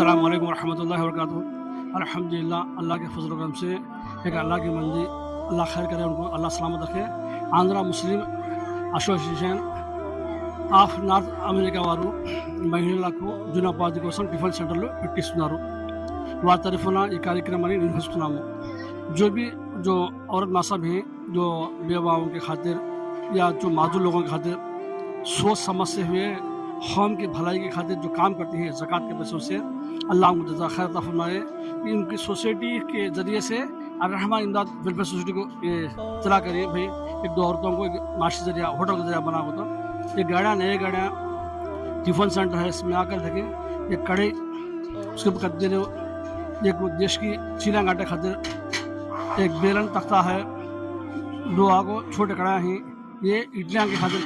अस्सलाम वालेकुम रहमतुल्लाहि व बरकातुहू। अल्हम्दुलिल्लाह, अल्लाह के फजल करम से एक अल्लाह की मंदी, अल्लाह खैर करे, उनको अल्लाह सलामत रखे। आंध्रा मुस्लिम అసోసియేషన్ ఆఫ్ నార్త్ అమెరికా వారు మహిళలకు జూనోపాధి కోసం టిఫిన్ సెంటర్లు పెట్టిస్తున్నారు. వారి తరఫున ఈ కార్యక్రమాన్ని నిర్వహిస్తున్నాము. जो भी जो औरत नासब हैं, जो बेवाओं के खातिर या जो माजूर लोगों के खातिर सोच समझते हुए कौम की भलाई की खातिर जो काम करती हैं ज़कात के पैसों से, अल्लाह उनको जज़ा खैर अता फरमाए। इनकी सोसाइटी के ज़रिए से अर्रहमान इमदाद वेलफेयर सोसाइटी को चला करिए भाई, एक दो औरतों को एक माशी ज़रिया, होटल का ज़रिया बना होता। ये गाड़ियाँ, नए गाड़ियाँ, टिफिन सेंटर है, इसमें आकर देखें। ये कड़े उसके कदे एक देश की चीला गाटे खातिर एक बेलन तख्ता है, दो आगो छोटे कड़ा हैं, ये इडलियाँ के खातिर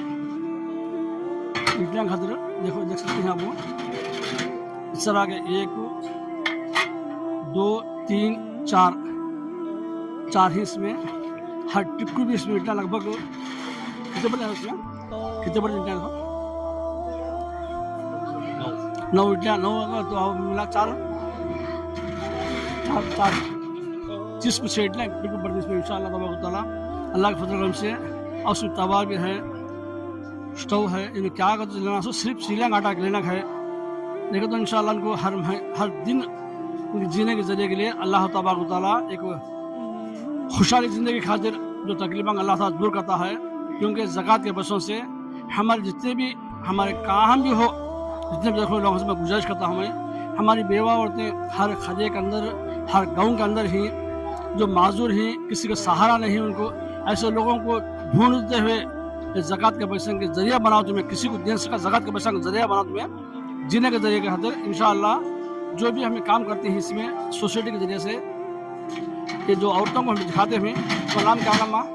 देखो, देख सकते हैं आप वो इस तरह के 1 2 3 4 ही इसमें, हर टिप्पू भी इसमें इतना लगभग कितने बड़े हैं इसमें, कितने बड़े इडलियाँ देखो, 9 इडलियाँ, 9 तो मिला 4 जिसमें से इडलियाँ बिल्कुल बड़ी इसमें इंशाअल्लाह तबारक तआला अल्लाह के फजल से। और उसमें तवा भी है, स्टोव है, इन्हें क्या करते लेना सो सिर्फ सीलिंग आटा लेना है। लेकिन तो इंशाअल्लाह उनको हर दिन उनके जीने के ज़रिए के लिए अल्लाह तबारक तआला एक खुशहाली ज़िंदगी की खातिर जो तकलीफ़ें अल्लाह ताला दूर करता है। क्योंकि ज़कात के पैसों से हमारे जितने भी हमारे काम भी हो, जितने भी देखो लोगों से मैं गुजारिश करता हूँ, हमारी बेवा औरतें हर खजे के अंदर, हर गाँव के अंदर ही जो माजूर ही, किसी का सहारा नहीं, उनको ऐसे लोगों को ढूंढते हुए ज़कात के पैसे के ज़रिया बनाओ, तुम्हें किसी को दे सका ज़कात के पैसा का ज़रिया बनाओ, तुम्हें जीने के ज़रिए के खातिर इंशाअल्लाह जो भी हमें काम करते हैं इसमें सोसाइटी के ज़रिए से, ये जो औरतों को हम दिखाते हुए, तो नाम क्या नाम माँ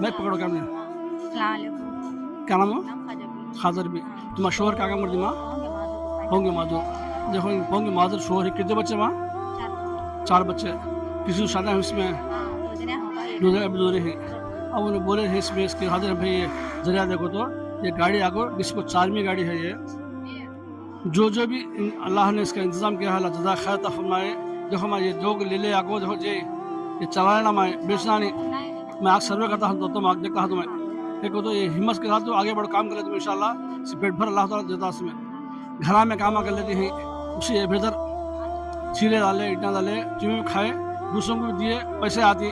मैं पकड़ो क्या नाम हो? खादर भी। तुम्हारा शोहर क्या काम करती माँ? होंगे माजूर। देखो होंगे माजूर शोहर है। कितने बच्चे माँ? 4 बच्चे। किसी को शादी है इसमें? दो जने हैं। अब उन्हें बोले हैं इसमें इसके हाजिर भाई ये जरिया देखो, तो ये गाड़ी आगो इसको 4वीं गाड़ी है ये। जो भी अल्लाह ने इसका इंतज़ाम किया है, अल्लाह जज़ा खैर अता फरमाए। देखो मैं ये जो ले आगो, देखो ये चलाना मैं बेचना नहीं, मैं आग सर्वे करता हूँ तो मैं आग देखता हूँ, तुम्हें देखो तो ये हिम्मत के साथ तो आगे बढ़ो, काम कर लेते इंशाअल्लाह, पेट भर अल्लाह ताला देता उसमें। घर में काम कर लेते हैं, उसी बेहतर छीले डाले, इतना डाले, तुम्हें खाए, दूसरों को भी दिए, पैसे आती,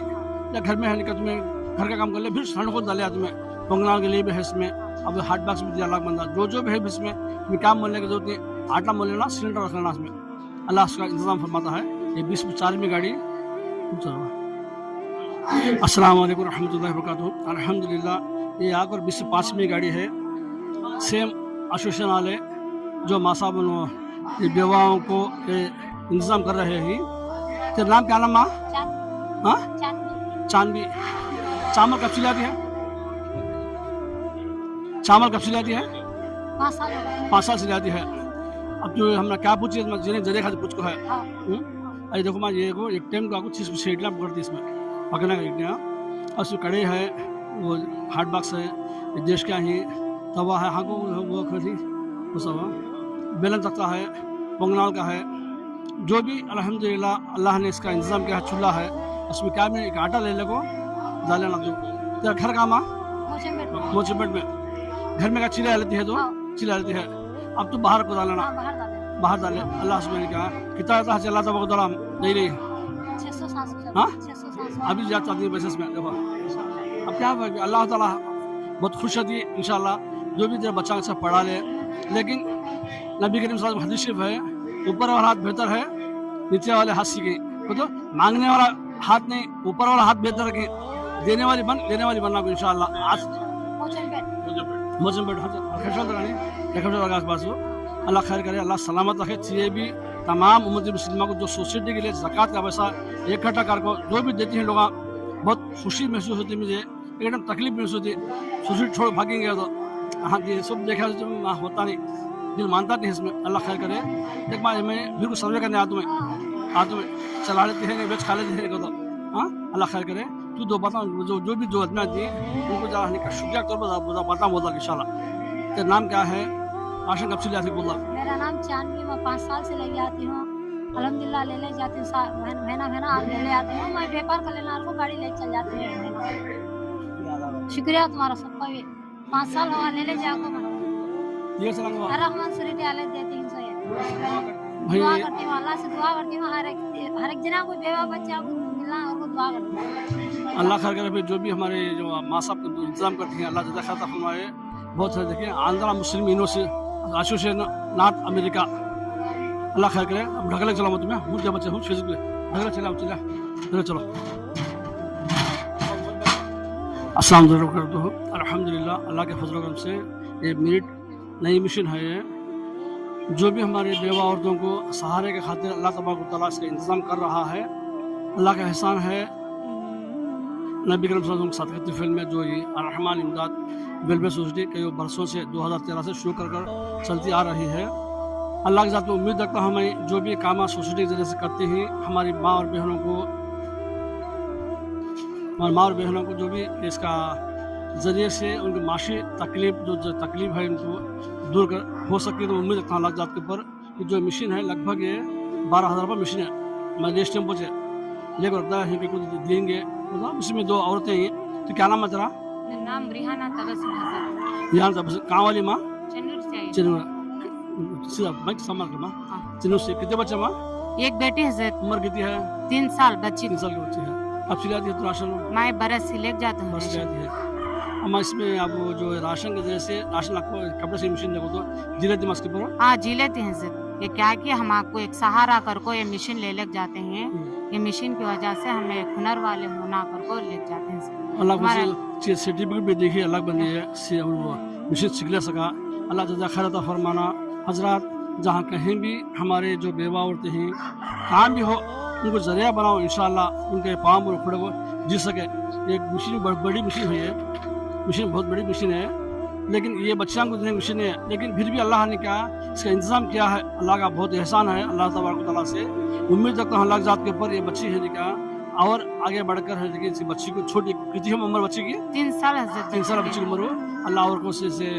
या घर में है निकल तुम्हें घर का काम कर ले, फिर ठंड को डाले तुम्हें पंगना के लिए भी है इसमें। अब हार्ट बॉक्स भी दिया, लाख बंदा जो भी है इसमें, तुम्हें काम मोलने की जरूरत नहीं, आटा मोल लेना, सिलेंडर रख लेना इसमें, अल्लाह उसका इंतज़ाम फरमाता है। ये 24वीं गाड़ी। अस्सलाम वालेकुम रहमतुल्लाहि व बरकातुहू। अल्हम्दुलिल्लाह, ये आकर 25वीं गाड़ी है। सेम एसोसिएशन वाले जो मासाब ये बेवाओं को इंतज़ाम कर रहे हैं। तेरा नाम क्या नाम माँ? हाँ, चांदवी। चावल कब सिलाती है? चावल कब सिलाती है? 5 साल सिलाती है। अब जो हमने क्या पूछी जिन्हें जरिए खाते पूछ को है। अरे देखो माँ, ये को एक टाइम को आपको 6 इडलियाँ पकड़ती है इसमें, पकड़ने का इडलियाँ, और उसमें कड़े है, वो हार्ट बॉक्स है, देश का ही तवा है, हाँ को वो खड़ी वो सब बेलन तख्ता है, पंगनाल का है। जो भी अल्हम्दुलिल्लाह अल्लाह ने इसका इंतज़ाम किया है। चूल्हा है, उसमें क्या में एक आटा ले को डाल लेना। जो तेरा घर का माँ मोचेपेट में, घर में का चिल्ला लेती है, तो चिल्ला लेती है। अब तो बाहर को डाल लेना, बाहर डाले। अल्लाह ने कहा कितना चला था वो नहीं रही, हाँ अभी जाता नहीं पैसे में। देखो अब क्या अल्लाह ताला बहुत खुश होती है इंशाअल्लाह। जो भी तेरा बच्चा अच्छा पढ़ा ले, लेकिन नबी करीम सल्लल्लाहु अलैहि वसल्लम हदीस शरीफ है, ऊपर वाला हाथ बेहतर है नीचे वाले हाथ सीखे। तो मांगने वाला हाथ नहीं, ऊपर वाला हाथ बेहतर रखे, देने वाली बनना को इंशाअल्लाह। आज अल्लाह खैर करे, अल्लाह सलामत रखे। ये भी तमाम उम्मत मुस्लिमा को जो सोसाइटी के लिए ज़कात का पैसा इकट्ठा कर को जो भी देती हैं लोग, बहुत खुशी महसूस होती है, मुझे एकदम तकलीफ महसूस होती है। सोसाइटी छोड़ भागेंगे तो हाँ ये सब देखा तो होता नहीं, दिल मानता नहीं इसमें। अल्लाह खैर करे। एक बार मैं फिर को सर्वे करने हाथों में चला लेते हैं, बेच खा लेते हैं तो हाँ अल्लाह खैर करे। तू दो बता जो भी आदमी आती है उनको शुक्रिया तौर पर बता बोला इंशाल्लाह। तेरा नाम क्या है? राशन कब से ले आती बोला? मेरा नाम चांदनी, मैं 5 साल से लेके आती हूँ। अल्हम्दुलिल्लाह ले जाती हूँ, महीना ले आती हूँ। मैं व्यापार कर लेना को गाड़ी ले चल जाती हूँ। शुक्रिया तुम्हारा सबका भी। 5 साल हुआ ले जाओ मैं। ये सलाम हुआ। रहमान सुरीटी आले देती हूँ सोया। दुआ करती हूँ, अल्लाह से दुआ करती हूँ हर एक जना को बेवा बच्चा को मिलना और को दुआ करती हूँ। अल्लाह खैर करे। जो भी हमारे जो माँ साहब का इंतजाम करती हैं, अल्लाह ज़्यादा खैर फरमाए। बहुत सारे देखिए आंध्रा मुस्लिम यूनिवर्सिटी एसोसिएशन नॉर्थ अमेरिका, अल्लाह खैर करे। अब ढकले चला तुम्हें हूँ क्या बच्चे हूँ फेसबुक पे ढकले चला चलो अस्सलाम वालेकुम करता हूँ। अल्हम्दुलिल्लाह अल्लाह के फजल करम से ये मिनट नई मिशन है। ये जो भी हमारे बेवा औरतों को सहारे के खातिर अल्लाह तबारक व तआला इसका इंतज़ाम कर रहा है, अल्लाह का एहसान है। नबी करीम सल्लल्लाहु अलैहि वसल्लम के साथ की फिल्म में जो ये रहमान इमदाद वेलफेयर सोसाइटी कई बरसों से 2013 से शुरू कर चलती आ रही है। अल्लाह के साथ उम्मीद रखता हूँ हमें जो भी काम सोसाइटी के जरिए से करते हैं, हमारी माँ और बहनों को जो भी इसका ज़रिए से उनकी माशी तकलीफ जो तकलीफ है उनको दूर कर हो सके। तो उम्मीद रखता हूँ अल्लाह जात के ऊपर कि जो मशीन है लगभग ये 12,000 रुपये मशीन है। मैं नेक्स्ट टेम्पो से लेकर रखता है कि कुछ देंगे। मतलब इसमें 2 औरतें हैं। तो क्या नाम है तेरा? नाम रिहाना तबस्सुम हसन। यहाँ तबस्सुम कहाँ वाली माँ? चन्नूर से आई। चन्नूर सीधा मैं संभाल कर माँ। चन्नूर से कितने बच्चे माँ? एक बेटी है। उम्र कितनी है? 3 साल बच्ची। 3 साल की बच्ची है। अब सिलाई है तो राशन मैं बरस से ले जाता हूँ। बस सिलाई है। हम इसमें अब जो राशन के जरिए से राशन आपको कपड़े से मशीन देखो तो जी लेती मास्क पर। हाँ जी लेते हैं सर। ये क्या कि हम आपको एक सहारा कर को ये मशीन ले लग जाते हैं। ये मशीन की वजह से हमें हुनर वाले होना कर को ले जाते हैं सर। अल्लाह को सर्टिफिकेट भी देखिए अलग बनी है मशीन सीख ले सका। अल्लाह जज़ा खैर अता फरमाना। हजरात जहाँ कहीं भी हमारे जो बेवा औरतें हैं काम भी हो उनको जरिया बनाओ, इंशाअल्लाह उनके पाँव पर खड़े को जी सके। एक मशीन बहुत बड़ी मशीन है, ये मशीन बहुत बड़ी मशीन है, लेकिन ये बच्चों को देने की मशीन है। लेकिन फिर भी अल्लाह ने क्या इसका इंतज़ाम किया है। अल्लाह का बहुत एहसान है। अल्लाह तबारक व तआला से उम्मीद रखता हूँ अल्लाह ज़ात के ऊपर ये बच्ची है क्या और आगे बढ़कर है लेकिन इस बच्ची को छोटी कितनी उम्र बच्ची की? 3 साल है। 3 साल बच्ची की उम्र हो। अल्लाह और को से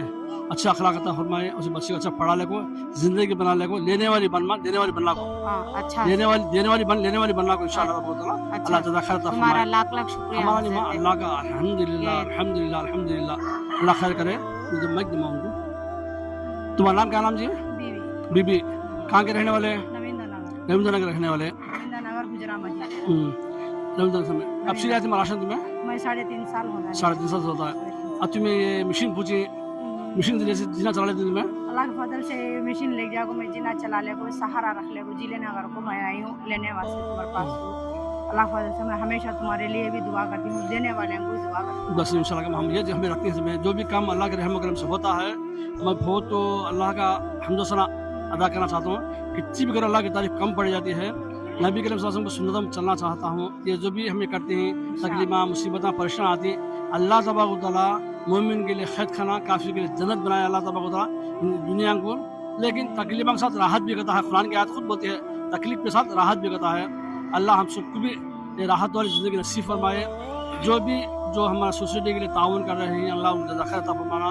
अच्छा अखलाक अता फरमाए, उस बच्चे को अच्छा पढ़ा ले को, जिंदगी बना ले को, लेने वाली बनना देने वाली बनना को। अच्छा लेने वाली बनना को इंशाअल्लाह अल्लाह जज़ा खैर अता फरमाए। लाख शुक्रिया हमारी माँ अल्लाह का। अल्हम्दुलिल्लाह अल्लाह खैर करे। जब मैं दिमाऊंगा तुम्हारा नाम क्या नाम जी? बीबी। कहाँ के रहने वाले? रविंद्र नगर रहने वाले। अब सिलाई थी राशन तुम्हें? मैं 3.5 साल हो गए। 3.5 साल होता है। अब तुम्हें ये मशीन पूछी मशीन जैसे जीना चला लेती तुम्हें? अल्लाह के फजल से मशीन ले जाओ मैं जीना चला ले को सहारा रख ले को जी लेने अगर को मैं आई हूँ लेने वास्ते तुम्हारे पास। अल्लाह फजल से मैं हमेशा तुम्हारे लिए भी दुआ करती हूँ, देने वाले को दुआ करती हूँ। बस इंशाल्लाह हम ये हमें रखते हैं। जो भी काम अल्लाह के रहम करम से होता है मैं बहुत तो अल्लाह का हम्द सना अदा करना चाहता हूँ। कितनी भी अगर अल्लाह की तारीफ कम पड़ जाती है, नबी करीम सल्लल्लाहु अलैहि वसल्लम को सुन्नत में चलना चाहता हूँ। ये जो भी हमें करते हैं तकलीफ़ मुसीबत परेशान आती हैं, अल्लाह तबारक व तआला मोमिन के लिए खैर खाना, काफिर के लिए जन्नत बनाए अल्लाह तबारक व तआला दुनिया को। लेकिन तकलीफ़ के साथ राहत भी करता है। कुरान की आयत खुद बोलती है तकलीफ़ के साथ राहत भी करता है। अल्लाह हम सबको भी ये राहत वाली ज़िंदगी नसीब फरमाए। जो हमारा सोसाइटी के लिए ताउन कर रहे हैं अल्लाह उनको खैर अता फरमाना।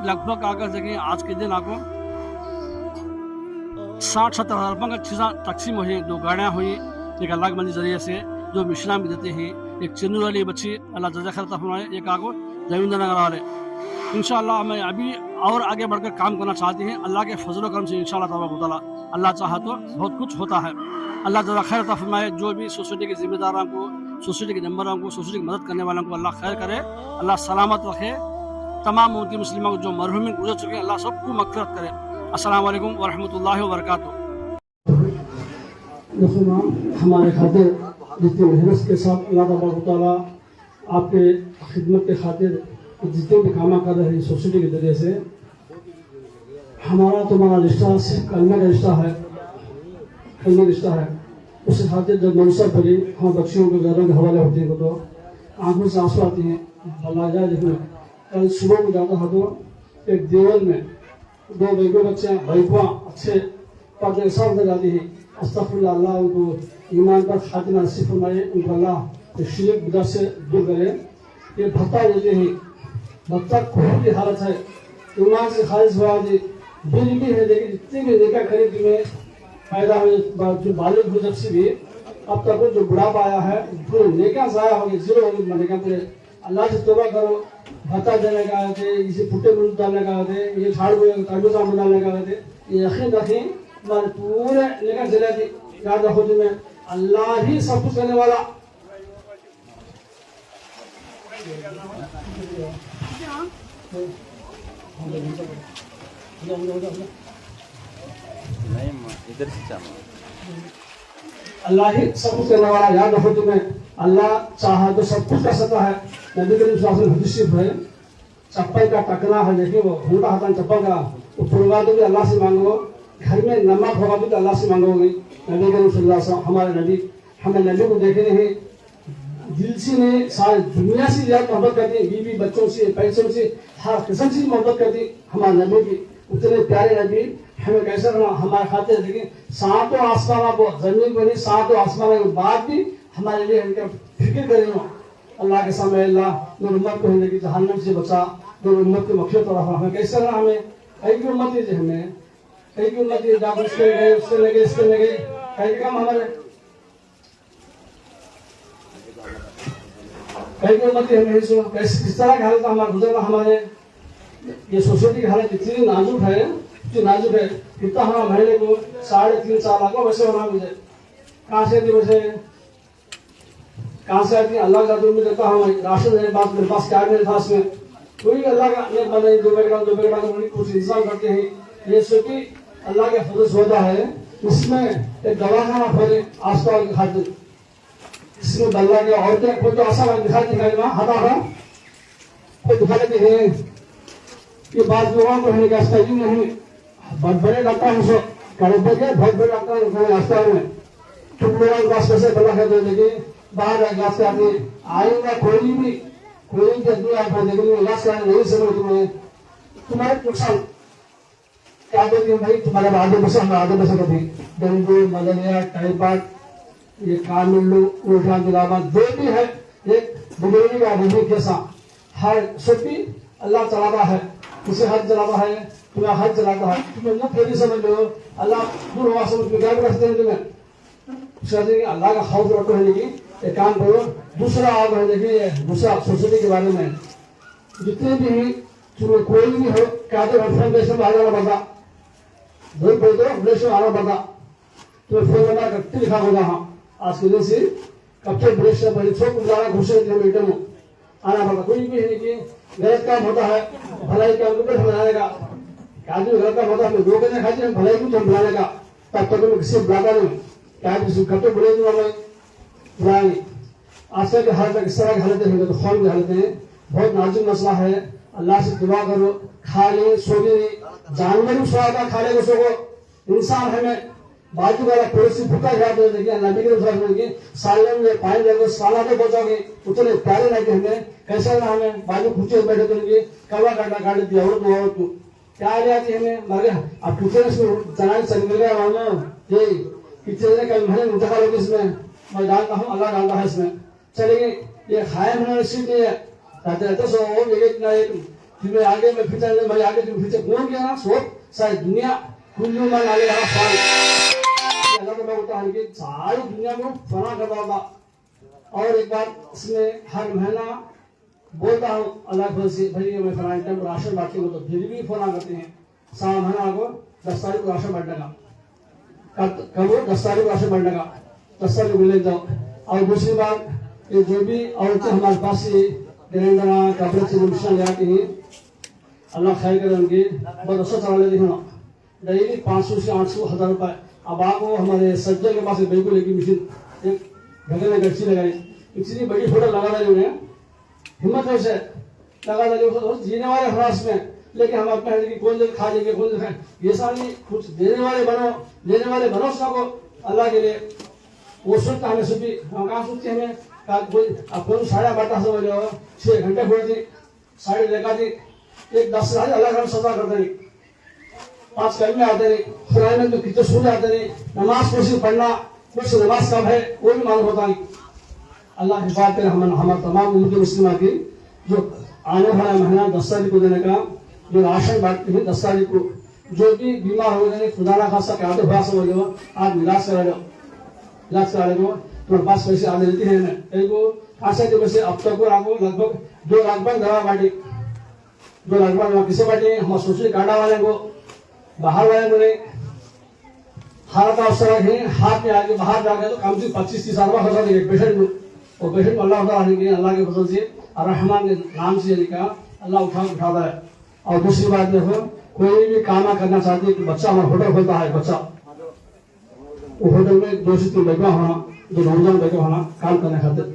लगभग आकर देखें आज के दिन आपको 60-70 हज़ार रुपये का चीज़ें तकसीम हुई, 2 गाड़ियाँ हुई एक अल्लाह के मंदिर जरिए से जो मिशना भी देते हैं। एक चन्नूर वाली बच्ची अल्लाह जज़ा खैर अता फरमाए, एक आगो रविंद्र नगर वाले। इंशाअल्लाह मैं अभी और आगे बढ़कर काम करना चाहती हैं अल्लाह के फजल व करम से इंशाअल्लाह तबारक व तआला। अल्लाह चाहा तो बहुत कुछ होता है। अल्लाह जज़ा खैर अता फरमाए। जो भी सोसाइटी के जिम्मेदारों को, सोसाइटी के मेंबरों को, सोसाइटी की मदद करने वालों को अल्लाह खैर करे, अल्लाह सलामत रखे। तमाम उनकी मुस्लिमों को जो मरहूमिन गुजर चुके हैं अल्लाह सबको मग़फ़िरत करे। अस्सलाम वालेकुम व रहमतुल्लाहि व बरकातुहू। हमारे खातिर जितनी मेहनत के साथ अल्लाह तबारक व तआला आपके खिदमत के खातिर जितने भी काम कर रहे हैं सोसाइटी के जरिए से, हमारा तुम्हारा रिश्ता सिर्फ कलमे का रिश्ता है, कलमे का रिश्ता है। उसके खातिर जब मंसर पड़ी हम बच्चियों के घरों के हवाले होते हैं तो आंखों से आंसू आती हैं। अल्लाह जाए देखो कल सुबह को जाता था तो एक देवल में 2 बेगो बच्चे भाईपा अच्छे पर्दे के साथ जाती हैं। अस्तगफिरुल्लाह, अल्लाह उनको ईमान पर खातिमा नसीब फरमाए, उनको अल्लाह शिरक बिदअत से दूर करे। ये भत्ता देते हैं, भत्ता खून की हालत है, ईमान से खारिज हुआ जी बीज भी है, लेकिन जितनी भी देखा खरीद में पैदा हुए जो बालक हो जब से भी अब तक वो जो बुढ़ापा आया है पूरे नेका ज़ाया हो गए, जीरो हो गए मरेगा पूरे। अल्लाह से तौबा करो, भत्ता देने का थे, इसे पुट्टे मुझ डालने का थे, ये झाड़ तरबूजा मुझ डालने का थे, ये यकीन रखें हमारे पूरे नेका चले थे। याद रखो तुम्हें अल्लाह ही सब कुछ करने वाला। नहीं इधर से चाहूँ अल्लाह ही सब कुछ करने वाला। याद रखो तुम्हें अल्लाह चाहा तो सब कुछ कर सकता है। नबी करीम सल्लल्लाहु अलैहि वसल्लम है, चप्पल का टकना है, देखिए वो घूटा हाथ चप्पल का वो पुरवा तो भी अल्लाह से मांगो, घर में नमक होगा तो अल्लाह से मांगोगे। नबी करीम सल्लल्लाहु अलैहि वसल्लम हमारे नबी, हमें नबी को देखे नहीं दिल से नहीं सारी दुनिया से ज्यादा मोहब्बत करती, बीवी बच्चों से पैसों से हर किस्म से मोहब्बत करती हमारे नबी की। उतने प्यारे नबी हमें कैसे रहना हमारे खाते। लेकिन सातों आसमान को जमीन को नहीं, सातों आसमान के बाद भी हमारे लिए इनका फिक्र करें। अल्लाह के सामने अल्लाह मेरी उम्मत को हिंदगी जहन्नम से बचा, मेरी उम्मत की मग़फ़िरत रखा। हमें कैसे रहना, हमें कई की उम्मत है, हमें कई की उम्मत है, जाकर उसके लगे उसके लगे इसके लगे कई के काम हमारे कई की उम्मत है। हमें कैसे किस तरह की हालत हमारा गुजरना, हमारे ये सोसाइटी की हालत इतनी नाजुक है, इतनी नाजुक है। कितना हमारा महीने को 3.5-4 लाख वैसे होना मुझे कहाँ से थी, वैसे कहाँ से आती अल्लाह का तो देता हूँ। राशन मेरे पास क्या नहीं था, उसमें कोई अल्लाह का नहीं बना, 2 बेटा कुछ इंतजाम करते हैं। ये सोची अल्लाह के फजल होता है। इसमें एक दवाखाना खोले आसपास के खातिर, इसमें बल्ला के औरतें कोई तो आसान दिखाती है वहाँ हटा है कोई दिखा देते हैं। ये बात लोगों को होने का स्टाइल नहीं, बहुत बड़े डॉक्टर हैं सो करते के बहुत बड़े डॉक्टर रास्ता में तुम लोगों के पास कैसे बल्ला है तो देखिए बाहर रास्ते आते आएगा कोई भी आदमी आपको देखने इलाज कराने नहीं समझ तुम्हारे नुकसान क्या देती है भाई, तुम्हारे आधे पैसे हम आधे पैसे करते डेंगू मलेरिया टाइफाइड ये कामिलू उल्टा दिलावा जो भी है एक बुजुर्ग का नहीं कैसा हर छुट्टी अल्लाह चलाता है, उसे हज चलाता है, तुम्हें हज चलाता है, तुम्हें मुफ्त फेरी समझ लो अल्लाह दूर हुआ समझ में क्या रखते हैं तुम्हें। अल्लाह का खौफ रखो है लेकिन एक काम करो। दूसरा आप है देखिए दूसरा सोसाइटी के बारे में जितने भी तुम्हें कोई भी हो क्या तो फाउंडेशन में आ जाना पड़ता, बहुत बोल दो फाउंडेशन आना पड़ता, तुम्हें फोन नंबर कट्टी लिखा होगा। हाँ आज के दिन से कब तक ब्रेक से पहले सब गुजारा घोषित मीटर में आना पड़ता। कोई भी है कि गलत काम होता है भलाई काम को बनाने का, आदमी गलत काम होता है दो कहने खाते हैं भलाई को बनाने का, तब तक मैं किसी बुलाता नहीं क्या किसी कब तक बोले मैं बुलाएंगे। आजकल के हालत इस तरह की हालत है तो खून की हालत है, बहुत नाजुक मसला है। अल्लाह से दुआ करो, खा ले सो ले, जानवर भी सोता खा ले को सो इंसान हमें बाजू वाला पड़ोसी भूखा जाते हैं। देखिए नबी के अनुसार सालन में पानी लगो साला पे पहुंचोगे उतने प्यारे लगे हमें कैसे ना हमें बाजू पूछे बैठे तो कवा काटना काट दिया और तू क्या आ जाती है हमें मरे अब किचन में जनाई चल गया मानो ये किचन ने कल मैंने मुंतखब होगी इसमें मैं जानता हूँ अल्लाह जानता है इसमें चलेंगे ये खाया मैंने सीट नहीं है रहते रहते सो इतना एक तुम्हें आगे में पीछे मैं आगे तुम पीछे कौन गया ना सो सारी दुनिया कुल्लू में नाले अल्लाह को मैं बोलता हूँ कि सारी दुनिया को फना कर रहा था। और एक बार इसमें हर महीना बोलता हूँ अल्लाह से भाई मैं फलाने टाइम राशन बांटती हूँ तो फिर भी फना करते हैं 7 महीना को 10 तारीख को राशन बांटने का कब 10 तारीख को राशन बांटने का 10 तारीख को ले जाओ। और दूसरी बात ये जो भी औरतें हमारे पास से ग्रैंडरा कपड़े से मिशन ले आती हैं अल्लाह खैर करे उनकी बहुत अच्छा चला लेती हूँ डेली 500 से 800 1000 रुपए। अब आपको हमारे सज्जन के पास बिल्कुल एक मशीन एक घंटे में गच्ची लगाई इतनी बड़ी फोटो लगा डाली उन्हें हिम्मत है उसे लगा डाली जीने वाले हरास में लेकिन हम अपने कि कौन जल खा लेंगे कौन जल खाए ये सारी कुछ देने वाले बनो लेने वाले बनो सबको अल्लाह के लिए वो सोचता हमें सुधी हम कहाँ सोचते हमें कौन साढ़े बाटा समझ लो 6 घंटे फोड़ दी साड़ी लगा दी एक 10 अलग अलग सजा कर दी 5 कल में आते नहीं खुरान में तो कितने सूर्य आते नहीं नमाज को पढ़ना कुछ नमाज कब है वो भी मालूम होता नहीं। अल्लाह की बात है हमारे तमाम उम्मत मुस्लिम की जो आने वाला महीना 10 तारीख को देने का जो राशन बांटते हैं 10 तारीख को جو بھی بیمار ہو گئے خدا نہ خاصا کہ آدھے بھاس ہو گئے آپ علاج کرا لو تمہارے پاس پیسے آنے دیتے ہیں ایک خاصا کے ویسے اب تک آپ کو لگ بھگ 2 لاکھ بند دوا باٹی 2 لاکھ بند کسے باٹی ہم سوچے کاٹا والے کو باہر والے کو نہیں حالت اس طرح ہے ہاتھ میں آگے باہر جا کے تو کم سے 25-30 سال کا خرچہ ایک پیشنٹ کو پیشنٹ کو اللہ تعالیٰ نے اللہ کے فضل سے الرحمن کے نام سے کہا اللہ اٹھاتا ہے. اور دوسری بات دیکھو کوئی بھی کام کرنا چاہتے ہیں کہ بچہ ہمارا ہوٹل کھولتا ہے بچہ وہ ہوٹل میں 2 سے 3 بیٹھا ہونا 2 نوجوان بیٹھے ہونا کام کرنے خاطر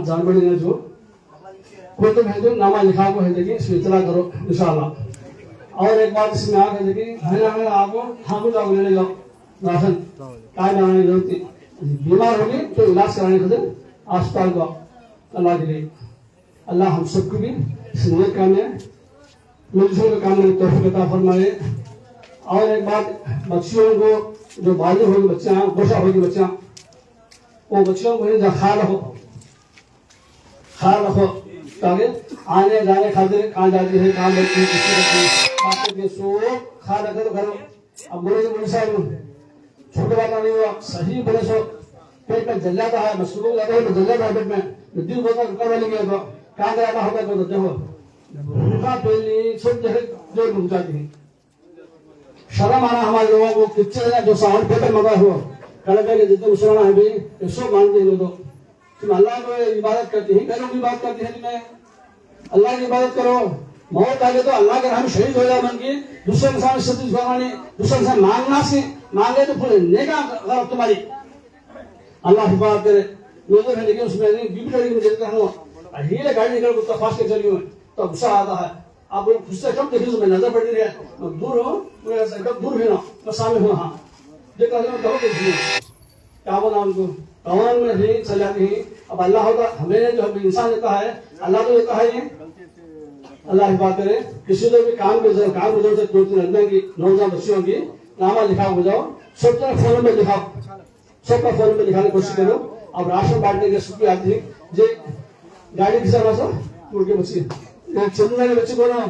جانور نے جو کوئی تو ہے جو نامہ لکھا کو ہے دیکھیں اس میں اطلاع کرو انشاءاللہ. اور ایک بات اس میں آ کے دیکھیں میں آپ کو ہم جاؤ لینے جاؤ راشن کائے بنانے کی ضرورت ہے بیمار ہوگی تو علاج کرانے خاطر اسپتال کو اللہ کے لیے اللہ ہم سب کو بھی اس نیک کام میں ملزوم کا کام میں توفیق عطا فرمائے. اور ایک بات بچیوں کو جو بالغ ہوگی بچیاں گوشہ ہوگی بچیاں وہ بچیوں کو خیال رکھو تاکہ آنے جانے خاطر کہاں جاتی ہے کہاں بیٹھتی ہے کس طرح باتیں کے سو خیال رکھے تو کرو. اب بولے تو بولے صاحب چھوٹے بات نہیں ہوا صحیح بولے سو پیٹ میں جل جاتا ہے مصروف ہو جاتا ہے تو جل جاتا ہے پیٹ میں دل بولتا ہے رکا والے گیا تو کہاں جانا ہوتا ہے تو دیکھو رکا پہلی سب جگہ جو رک جاتی ہے. شرم آنا ہمارے لوگوں کو کچھ جو ساؤنڈ پیپر مزہ ہوا کڑکے کے جتنے مسلمان ہے بھائی یہ سب مانتے ہیں تو تم اللہ کو عبادت کرتے ہیں گھروں کی بات کرتے ہیں تمہیں اللہ کی عبادت کرو موت آگے تو اللہ کے راہ میں شہید ہو جائے بن کے دوسرے انسان سے دوسرے انسان مانگنا سے مانگے تو پورے نیکا غرب تمہاری اللہ حفاظت کرے. نظر ہے لیکن اس میں ڈیوٹی گاڑی میں دیتا ہوں ہیلے گاڑی نکل کتا فاس کے چلی ہوئے تو غصہ آتا ہے آپ خود سے کب دیکھیں میں نظر پڑ رہی ہے دور ہو کب دور بھی نہ میں سامنے ہوں ہاں دیکھا کہو کہ کیا بولا ان کو قوان میں نہیں چل جاتے ہیں. اب اللہ ہوتا ہمیں جو انسان دیتا ہے اللہ تو دیتا ہے یہ اللہ حفاظت کرے. کسی کو بھی کام کی ضرورت ہے 2-3 لڑکیوں کی نوجوان بچیوں کی نامہ لکھا ہو جاؤ سب طرح فون میں لکھاؤ سب کا فون میں لکھانے کی کوشش کرو. اب راشن بانٹنے کے سب کی آتی ہے جو گاڑی کسا باسا اڑ کے بچی چندنے والے بچے کو نا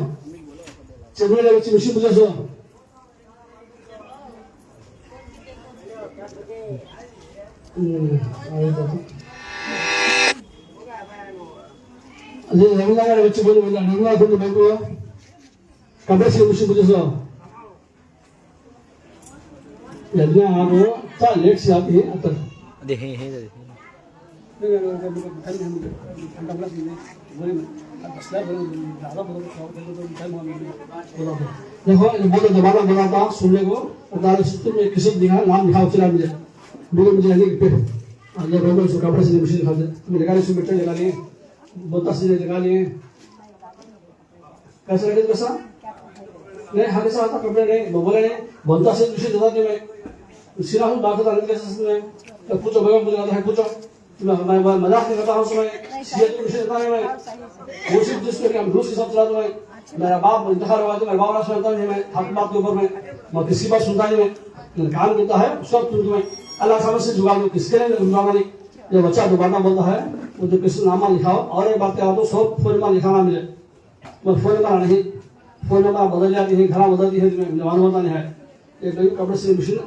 چندنے والے بچے مشین بجے سو رمیلا بچے بولے رمیلا دن بینکو کپڑے سے مشین بجے سو لڑکیاں آپ کو لیٹ سے آتی ہیں اب تک دیکھو بولو دوبارہ بولا تھا سننے کو میں کسی دکھا نام لکھا چلا مجھے مجھے نہیں جب روڈ سے کپڑے سے مشین کھاتے میں لگا لی سو میٹر لگا لیے بوتا سے لگا لیے کیسا لگے کیسا نہیں ہمیں سے آتا کپڑے نہیں بولے نہیں بولتا سے مشین دیتا کہ میں سینا ہوں باقی تعلیم کیسے میں پوچھو بھائی مجھے آتا ہے پوچھو میں مذاق نہیں کرتا ہوں اس میں سیت مشین دیتا ہے میں وہ صرف جس پہ ہم روس کے ساتھ چلاتا ہوں میرا باپ انتخاب ہوا تو میرا باپ راست سنتا نہیں میں حق بات کے اوپر میں کسی بات سنتا نہیں میں کام کرتا ہے سب تمہیں اللہ سامنے سے جگا دو کس کے لیے جگانا نہیں. جو بچہ دوبارہ بولتا ہے وہ جو کسی نامہ لکھاؤ اور ایک بات کہا تو سب فون نمبر لکھانا مجھے فون نمبر نہیں فون نمبر بدل جاتی ہے گھر بدلتی ہے جوان ہوتا نہیں ہے. ایک کپڑے سے مشین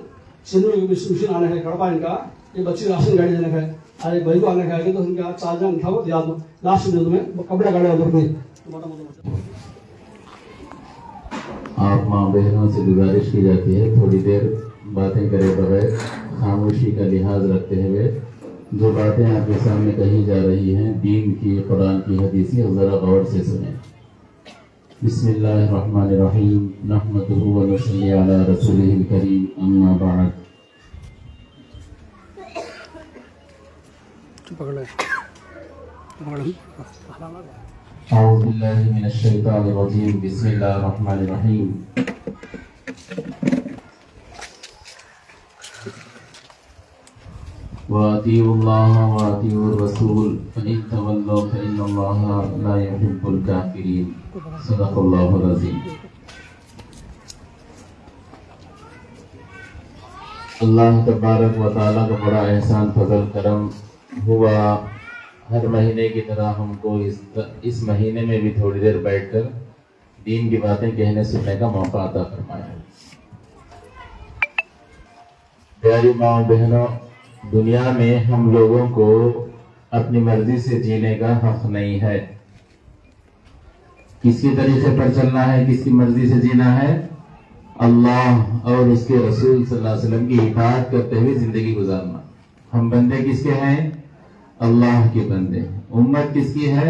چندو مشین آنے ہے کڑپا ان کا ایک بچی راشن گاڑی دینے کا ہے اور ایک بھائی کو آنے کا ہے تو ان کا چارجر لکھاؤ دیا دو لاسٹ میں تمہیں کپڑے گاڑی ادھر میں. آپ ماں بہنوں سے گزارش کی جاتی ہے تھوڑی دیر باتیں کرے بغیر خاموشی کا لحاظ رکھتے ہوئے جو باتیں آپ کے سامنے کہی جا رہی ہیں دین کی قرآن کی حدیث کی ذرا غور سے سنیں. بسم اللہ الرحمن الرحیم نحمدہ و نصلی علی رسولہ الکریم اما بعد. اعوذ باللہ من الشیطان الرجیم بسم اللہ الرحمن الرحیم. وَأَطِيعُوا اللَّهَ وَأَطِيعُوا الرَّسُولَ فَإِن تَوَلَّوْا فَإِنَّ اللَّهَ لَا يُحِبُّ الْكَافِرِينَ. صدق اللہ العظیم. اللہ تبارک و تعالیٰ کا بڑا احسان فضل کرم ہوا ہر مہینے کی طرح ہم کو اس مہینے میں بھی تھوڑی دیر بیٹھ کر دین کی باتیں کہنے سننے کا موقع عطا فرمایا. प्यारी माँ बहनों, दुनिया में हम लोगों को अपनी मर्जी से जीने का हक नहीं है। किसके तरीके पर चलना है, किसकी मर्जी से जीना है? अल्लाह और उसके रसूल सल्लल्लाहु अलैहि वसल्लम की इताअत करते हुए जिंदगी गुजारना। हम बंदे किसके हैं? अल्लाह के बंदे। उम्मत किसकी है?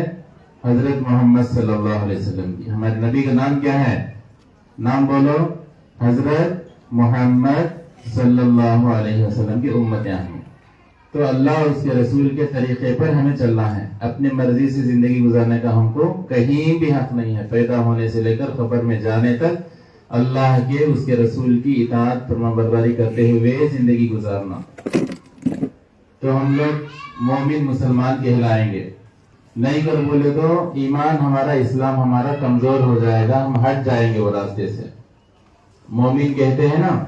हजरत मोहम्मद सल्लल्लाहु अलैहि वसल्लम की। हमारे नबी का नाम क्या है? नाम बोलो। हजरत मोहम्मद सल्लल्लाहु अलैहि वसल्लम की उम्मत हैं। तो अल्लाह और उसके रसूल के तरीके पर हमें चलना है। अपनी मर्जी से जिंदगी गुजारने का हमको कहीं भी हक नहीं है। पैदा होने से लेकर कब्र में जाने तक अल्लाह के उसके रसूल की इताअत फरमाबरदारी करते हुए जिंदगी गुजारना। तो हम लोग मोमिन मुसलमान कहलाएंगे। नहीं कर बोले तो ईमान हमारा, इस्लाम हमारा कमजोर हो जाएगा, हम हट जाएंगे वो रास्ते से। मोमिन कहते हैं ना,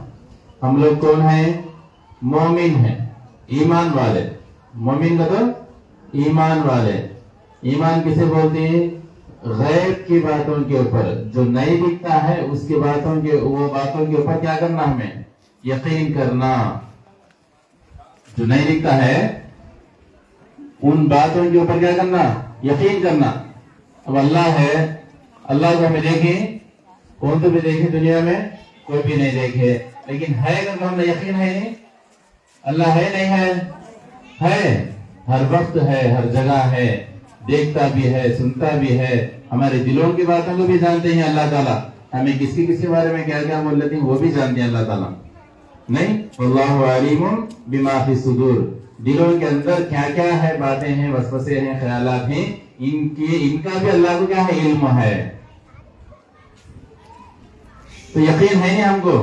हम लोग कौन हैं? मोमिन हैं, ईमान वाले। मोमिन मतलब ईमान वाले। ईमान किसे बोलते हैं? गैब की बातों के ऊपर, जो नहीं दिखता है उसकी बातों के, वो बातों के ऊपर क्या करना? हमें यकीन करना। जो नहीं दिखता है उन बातों के ऊपर क्या करना? यकीन करना। अब अल्लाह है, अल्लाह को हमें देखें, कौन तो भी देखे दुनिया में? कोई भी नहीं देखे, लेकिन है अगर हमें यकीन है नहीं? अल्लाह है नहीं है? है, हर वक्त है, हर जगह है, देखता भी है, सुनता भी है, हमारे दिलों की बातों को भी जानते हैं अल्लाह ताला। हमें किसके बारे में क्या क्या बोल लेते हैं वो भी जानते हैं अल्लाह ताला। नहीं, वल्लाहु अलीमुम बिमा फी सुदूर, दिलों के अंदर क्या क्या है, बातें हैं, वसवसे हैं, ख्यालात हैं, इनका भी अल्लाह को क्या है? इल्म है। तो यकीन है नहीं हमको?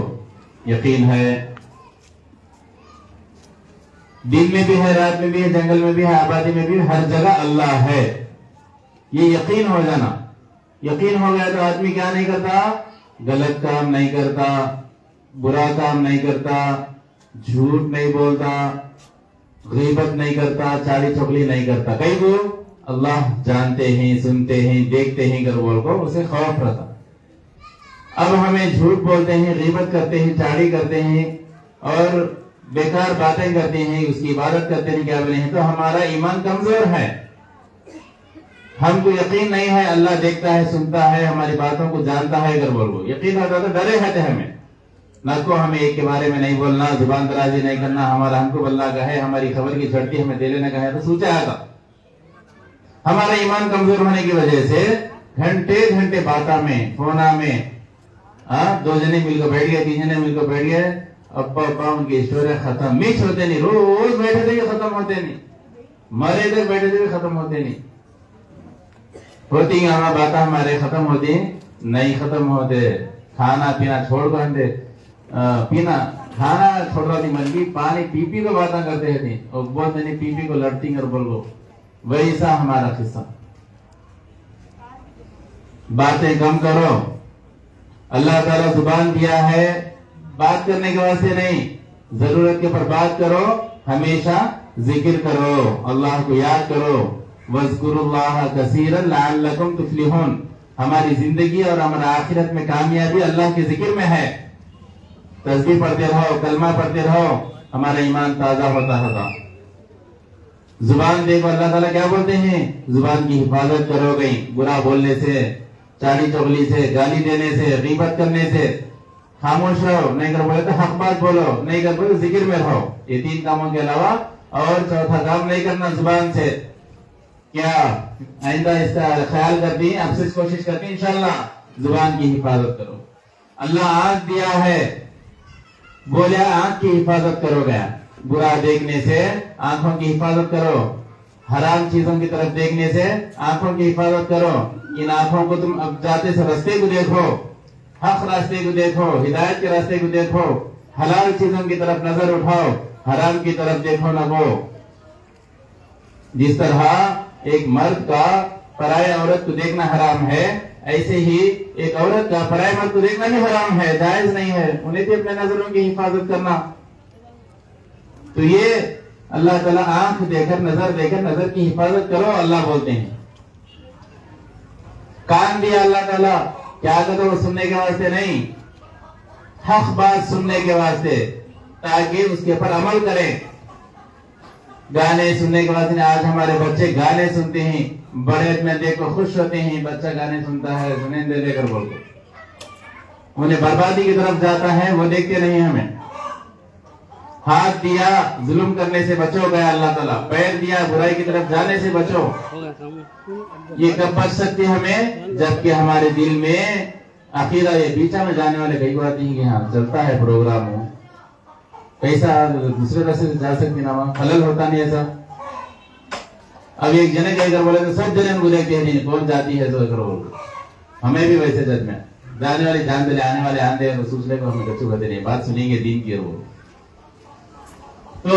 यकीन है। दिन में भी है, रात में भी है, जंगल में भी है, आबादी में भी है, हर जगह अल्लाह है। ये यकीन हो जाना। यकीन हो गया तो आदमी क्या नहीं करता? गलत काम नहीं करता, बुरा काम नहीं करता, झूठ नहीं बोलता, गीबत नहीं करता, चाली चुगली नहीं करता। कई को अल्लाह जानते हैं, सुनते हैं, देखते हैं कर बोल को उसे खौफ रहता। अब हमें झूठ बोलते हैं, गीबत करते हैं, चाड़ी करते हैं और बेकार बातें करते हैं, उसकी इबादत करते हैं, क्या बोले हैं, तो हमारा ईमान कमजोर है। हमको यकीन नहीं है अल्लाह देखता है, सुनता है, हमारी बातों को जानता है अगर बोल को यकीन होता तो डरे रहते हमें ना को हमें एक के बारे में नहीं बोलना, जुबान दराजी नहीं करना, हमारा हमको बल्ला का है, हमारी खबर की झड़ती हमें दे लेने का है, तो सोचा आएगा। हमारा ईमान कमजोर होने की वजह से घंटे घंटे बाता में, फोना में, दो जने मिलकर बैठ गए, तीन जने मिलकर बैठ गए, अब्बा अब्बा उनकी स्टोरी खत्म मिक्स होते नहीं, रोज बैठे थे खत्म होते नहीं, मरे तक बैठे थे खत्म होते नहीं। होती हमारा बातें हमारे खत्म होती नहीं, खत्म होते। खाना पीना छोड़ कर पीना खाना छोड़ रहा थी, मन की पानी पी पी को बातें करते थे और बहुत नहीं पी पी को लड़ती कर बोल को। वैसा हमारा किस्सा। बातें कम करो। अल्लाह ताला जुबान दिया है बात करने के वास्ते नहीं, जरूरत के ऊपर बात करो, हमेशा जिक्र करो, अल्लाह को याद करो। वज़कुरुल्लाह कसीरन लअल्लकुम तुफ्लिहून। हमारी जिंदगी और हमारा आखिरत में कामयाबी अल्लाह के जिक्र में है। तस्बीह पढ़ते रहो, कलमा पढ़ते रहो, हमारा ईमान ताजा होता होगा। जुबान देखो अल्लाह ताला क्या बोलते हैं, जुबान की हिफाजत करो। गई बुरा बोलने से, चाली चुगली से, गाली देने से, गीबत करने से खामोश रहो। नहीं कर बोले तो हक बात बोलो, नहीं कर बोले जिक्र में रहो। ये तीन कामों के अलावा और चौथा काम नहीं करना जुबान से। क्या आइंदा इसका ख्याल करती है, आपसे कोशिश करती है इंशाल्लाह जुबान की हिफाजत करो। अल्लाह आंख दिया है, बोले आंख की हिफाजत करो। गया बुरा देखने से आंखों की हिफाजत करो, हराम चीजों की तरफ देखने से आंखों की हिफाजत करो। इन आंखों को तुम अब जाते से रास्ते को देखो, हक रास्ते को देखो, हिदायत के रास्ते को देखो, हलाल चीजों की तरफ नजर उठाओ, हराम की तरफ देखो न वो। जिस तरह एक मर्द का पराये औरत को देखना हराम है, ऐसे ही एक औरत का पराये मर्द को देखना भी हराम है, जायज नहीं है। उन्हें भी अपने नजरों की हिफाजत करना। तो ये अल्लाह ताला आंख देकर, नजर देकर नजर की हिफाजत करो अल्लाह बोलते हैं। कान दिया अल्लाह ताला, क्या कहते वो सुनने के वास्ते नहीं, हक बात सुनने के वास्ते। ताकि उसके ऊपर अमल करें। गाने सुनने के बाद आज हमारे बच्चे गाने सुनते हैं, बड़े में देखो खुश होते हैं, बच्चा गाने सुनता है सुने दे देकर बोल, उन्हें बर्बादी की तरफ जाता है, वो देखते नहीं हमें। हाथ दिया जुल्म करने से बचो गया अल्लाह ताला, पैर दिया बुराई की तरफ जाने से बचो। ये कब बच सकती हमें, जबकि हमारे दिल में अकीदा, ये बीचा में जाने वाले कई बात नहीं कि हाँ चलता है प्रोग्राम हो, पैसा दूसरे रास्ते से जा सकती ना, वहां हलल होता नहीं ऐसा। अब एक जने कहकर बोले तो सब जने उनको देखते हैं कौन जाती है तो करो, हमें भी वैसे जज में जाने वाले जान दे, आने वाले आंधे सूचने को हमें कच्चू कहते नहीं, बात सुनेंगे दीन की। वो तो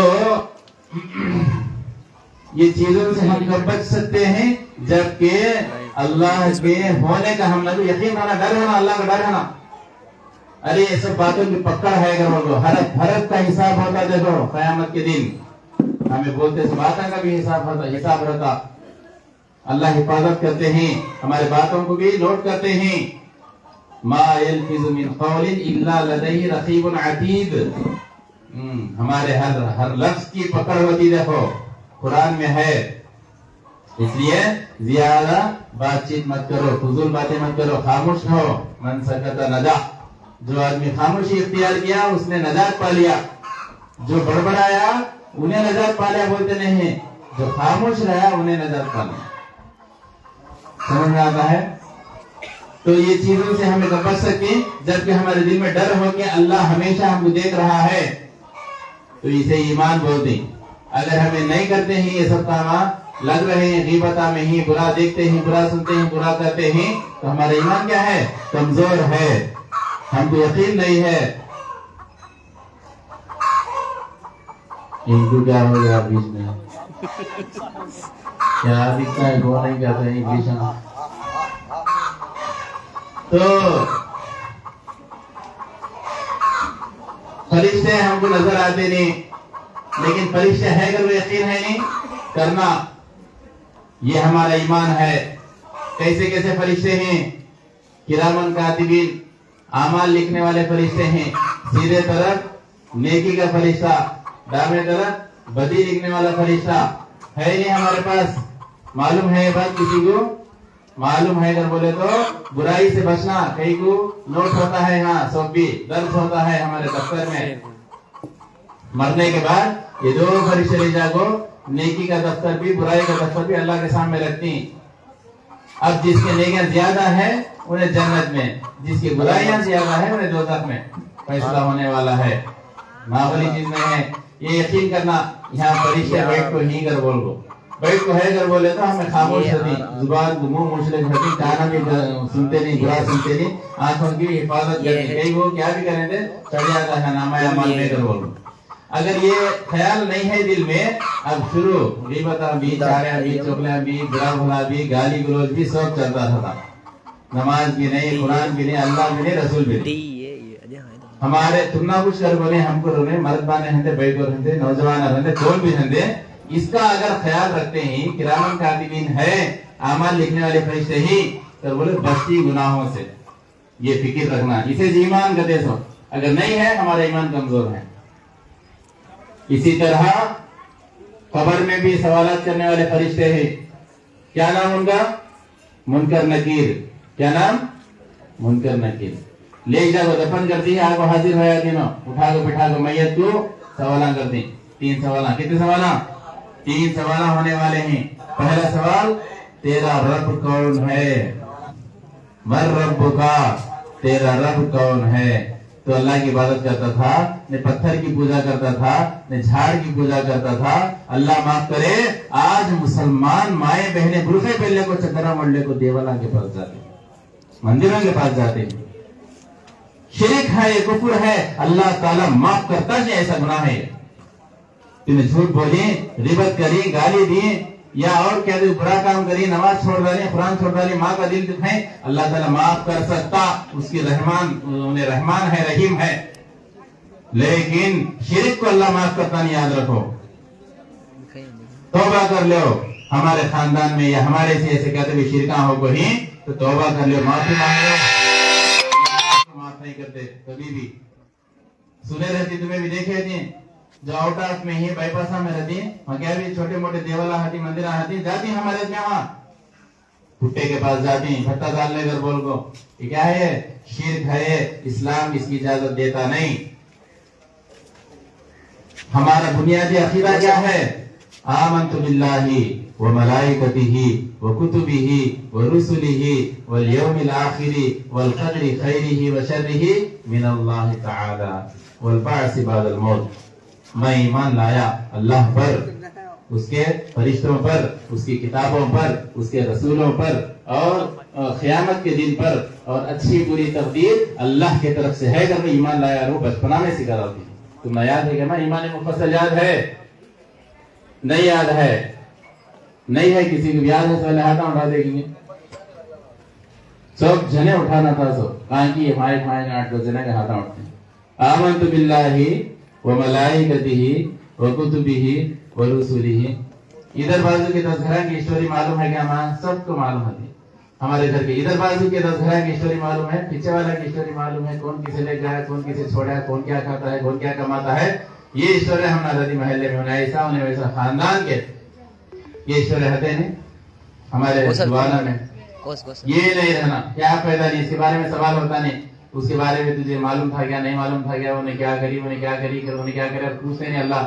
ये चीजों से हम कब बच सकते हैं, जबकि अल्लाह के होने का हम लोग यकीन होना, डर होना, अल्लाह का डर होना। अरे ये सब बातों की पकड़ है, अगर हरफ हरफ का हिसाब होता, देखो क़यामत के दिन हमें बोलते सब बातों का भी हिसाब होता, हिसाब रहता। अल्लाह हिफाजत करते हैं, हमारे बातों को भी नोट करते हैं। मा यल्फिज़ु मिन क़ौलिन इल्ला लदैहि रक़ीबुन अतीद। हमारे हर लफ्ज की पकड़ होती, देखो कुरान में है। इसलिए ज्यादा बातचीत मत करो, फजूल बातें मत करो, खामोश रहो। मन सकता नजा, जो आदमी खामोशी इख्तियार किया उसने नजात पा लिया, जो बड़बड़ाया उन्हें नजात पा लिया बोलते नहीं, जो खामोश रहा उन्हें नजात पा लिया। समझ में आता है? तो ये चीजों से हमें बच सके, जबकि हमारे दिल में डर हो कि अल्लाह हमेशा हमको देख रहा है, तो इसे ईमान बोलते हैं। अगर हमें नहीं करते हैं ये सब काम, लग रहे हैं गीबता में ही, बुरा देखते हैं, बुरा सुनते हैं, बुरा करते हैं, तो हमारा ईमान क्या है, कमजोर है, हमको यकीन नहीं है। इनको क्या हो गया बीच में, क्या दिखता है, वो नहीं कहते हैं इंग्लिश में। तो फरिश्ते हमको नजर आते नहीं, लेकिन फरिश्ते है अगर वो यकीन है नहीं करना, ये हमारा ईमान है। कैसे कैसे फरिश्ते हैं, किरामन कातिबीन, आमाल लिखने वाले फरिश्ते हैं। सीधे तरफ नेकी का फरिश्ता, दाहिने तरफ बदी लिखने वाला फरिश्ता है नहीं हमारे पास। मालूम है ये बात किसी को, मालूम है अगर बोले तो बुराई से बचना। कई को नोट होता है, यहाँ सब भी दर्ज होता है हमारे दफ्तर में। मरने के बाद ये दो फरिश्ते ले जाओ, नेकी का दफ्तर भी बुराई का दफ्तर भी अल्लाह के सामने रखती। अब जिसके नेकियां ज्यादा है उन्हें जन्नत में, जिसकी बुराइयां ज्यादा है उन्हें दोज़ख में फैसला होने वाला है। मामूली चीज नहीं है, ये यकीन करना। यहाँ फरिश्ते बैठ को ही कर बोल दो, बैठ को है अगर बोले तो हमें खामोश होती, जुबान मुंह मुशलिक होती, काना भी सुनते नहीं, बुरा सुनते नहीं, आंखों की हिफाजत करती। कई वो क्या भी करें थे, चढ़ जाता है नामा अमल में कर बोलो। अगर ये ख्याल नहीं है दिल में, अब शुरू गीबत भी, चारे भी, चुगलियां भी, बुरा भला भी, गाली गलौज भी सब चलता था। नमाज भी नहीं, कुरान भी नहीं, अल्लाह भी नहीं, रसूल भी नहीं। हमारे तुम ना कुछ कर बोले, हमको रोने मर्द बाने हंदे, बैठो हंदे, नौजवान हंदे, कौन भी हंदे। इसका अगर ख्याल रखते हैं, किरामन कातिबीन है, आमाल लिखने वाले फरिश्ते ही, तो बोले बस्ती गुनाहों से, ये फिक्र रखना। इसे ईमान कहते हैं। अगर नहीं है हमारा ईमान कमजोर है। इसी तरह कब्र में भी सवालात करने वाले फरिश्ते हैं। क्या नाम उनका, मुनकर नकीर। क्या नाम, मुनकर नकीर। ले जाओ, दफन करती है, आपको हाजिर हो जाती ना, उठा को बिठा को मैयत को सवाल करती। 3 सवाल, कितने सवाल, 3 सवाल होने वाले हैं। पहला सवाल, तेरा रब कौन है, मर रब्बुका, तेरा रब कौन है। तो अल्लाह की इबादत करता था, न पत्थर की पूजा करता था, न झाड़ की पूजा करता था। अल्लाह माफ करे, आज मुसलमान माए बहने बुरखे पहनने को, चकरा मरने को देवाला के पास जाते, मंदिरों के पास जाते। शिरक है, ये कुफर है, अल्लाह ताला माफ करता नहीं, ऐसा गुनाह है। तुमने झूठ बोली, रिबत करी, गाली दी, या और क्या बुरा काम करी, नमाज छोड़ डाली, कुरान छोड़ डाली, माँ का दिल दुखाए, अल्लाह ताला माफ कर सकता। उसकी रहमान, उन्हें रहमान है, रहीम है। लेकिन शिरक को अल्लाह माफ करता नहीं, याद रखो। तौबा कर लो। हमारे खानदान में या हमारे से ऐसे कहते भी शिरका हो कोई, तो तौबा कर लो, माफी मांग लो। माफ नहीं करते कभी भी। सुने रहती तुम्हें भी देखे थी जो आउट ऑफ में ही बाईपास में रहती वहाँ क्या भी छोटे मोटे देवाला हाथी मंदिर हाथी जाती हमारे में वहाँ भुट्टे के पास जाती भट्टा डालने कर बोल को ये क्या है शिर्क है इस्लाम इसकी इजाजत देता नहीं। हमारा बुनियादी अकीदा क्या है आमन्तु बिल्लाहि व मलाइकतिहि व कुतुबिहि व रुसुलिहि वल यौमिल आखिरि वल क़द्रि खैरिहि व शर्रिहि मिन अल्लाह तआला वल बअस बअदल मौत। मैं ईमान लाया अल्लाह पर उसके फरिश्तों पर उसकी किताबों पर उसके रसूलों पर और क़यामत के दिन पर और अच्छी बुरी तकदीर अल्लाह की तरफ से है। अगर मैं ईमान लाया वो बचपना में सिखा रहा हूँ तुम्हें याद है क्या ईमान मुफस्सल याद है नहीं याद है नहीं है किसी को याद है तो पहले हाथ उठा देंगे सब जने उठाना था सब कहा कि हमारे 8 जने के हाथ उठते आमन्तु बिल्लाहि व मलाइकतिहि व कुतुबिहि व रुसुलिहि। इधर बाजू के 10 घरों की स्टोरी मालूम है क्या हमारा सबको मालूम है हमारे घर के इधर बाजू के 10 घरों की स्टोरी मालूम है पीछे वाला की स्टोरी मालूम है कौन किसे ले गया कौन किसे छोड़ा कौन क्या खाता है कौन क्या कमाता है। ये स्टोरी हम नदी महल्ले में होना ऐसा होने वैसा खानदान के ये स्टोरी रहते हैं हमारे जुबाना में ये नहीं रहना क्या पैदा नहीं इसके बारे में सवाल होता नहीं उसके बारे में तुझे मालूम था क्या नहीं मालूम था क्या उन्हें क्या करी उन्हें क्या करी उन्हें क्या करे पूछते नहीं अल्लाह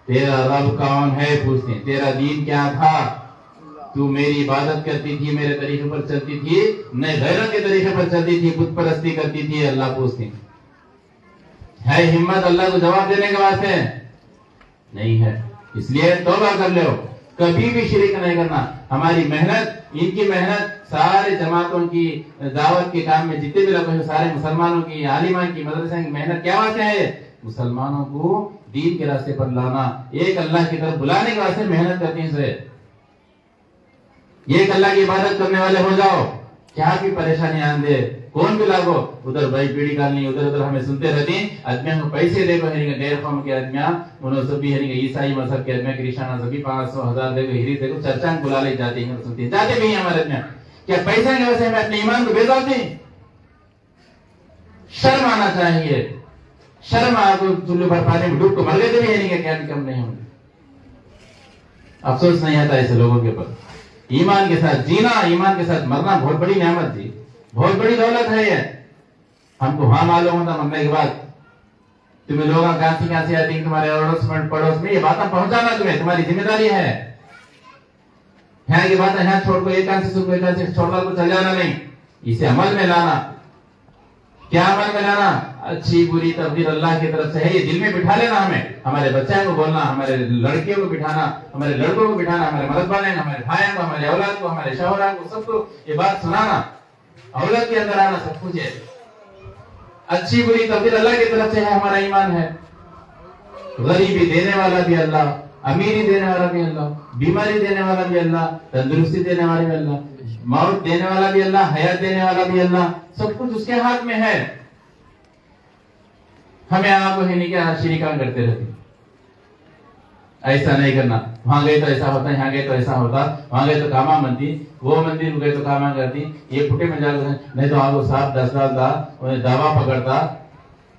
तेरा रब कौन है पूछते तेरा दीन क्या था तू मेरी इबादत करती थी मेरे तरीके पर चलती थी नहीं गैरों के तरीके पर चलती थी बुत परस्ती करती थी अल्लाह पूछती है हिम्मत अल्लाह को जवाब देने के वास्ते नहीं है इसलिए तौबा कर लो कभी भी शिरक नहीं करना। हमारी मेहनत इनकी मेहनत सारे जमातों की दावत के काम में जितने भी लोग हैं सारे मुसलमानों की आलिमा की मदरसा की मेहनत क्या वास्ते है मुसलमानों को दीन के रास्ते पर लाना एक अल्लाह की तरफ बुलाने के वास्ते मेहनत करती है। एक अल्लाह की इबादत करने वाले हो जाओ क्या भी परेशानी आंदे कौन भी लागो उधर भाई पीढ़ी कालनी उधर उधर हमें सुनते रहती आदमियों को पैसे देखो है गैर कौम के आदमियां उन्होंने सभी है ईसाई मजहब के आदमी क्रिश्चियन सभी 500,000 देखो हिरी देखो चर्चा में बुला ले जाती है सुनती है जाते भी हमारे आदमियां क्या पैसा की वजह से हमें अपने ईमान को बेचते शर्म आना चाहिए शर्म आपको चुल्लू भर पानी में डूब को मर गए भी है क्या कम नहीं होंगे अफसोस नहीं आता ऐसे लोगों के ऊपर। ईमान के साथ जीना ईमान के साथ मरना बहुत बड़ी नेमत जी बहुत बड़ी दौलत है ये हमको हाँ मालूम होता मरने के बाद तुम्हें लोग कहां से आती तुम्हारे अड़ोस पड़ोस में ये बातें पहुंचाना तुम्हारी जिम्मेदारी है। यहाँ की बातें यहाँ छोड़ को एक से सुन एक से छोड़कर को चल जाना नहीं इसे अमल में लाना क्या अमल में लाना अच्छी बुरी तकदीर अल्लाह की तरफ से है ये दिल में बिठा लेना हमें हमारे बच्चों को बोलना हमारे लड़कियों को बिठाना हमारे लड़कों को बिठाना हमारे मर्द वाले हमारे भाइयों को हमारे औलाद को हमारे शौहरा को सबको ये बात सुनाना औलाद के अंदर आना सब कुछ है। अच्छी बुरी तकदीर अल्लाह की तरफ से है हमारा ईमान है। गरीबी देने वाला भी अल्लाह अमीरी देने वाला भी अल्लाह बीमारी देने वाला भी अल्लाह तंदुरुस्ती देने वाला भी अल्लाह मौत देने वाला भी अल्लाह हयात देने वाला भी अल्लाह सब कुछ उसके हाथ में है। हमें आपको है नहीं क्या शिरिका करते रहते ऐसा नहीं करना वहां गए तो ऐसा होता यहाँ गए तो ऐसा होता वहां गए तो कामा मनती वो मंदिर में गए तो कामा करती ये फुटे में जाकर नहीं तो आपको साफ 10 साल था उन्हें दावा पकड़ता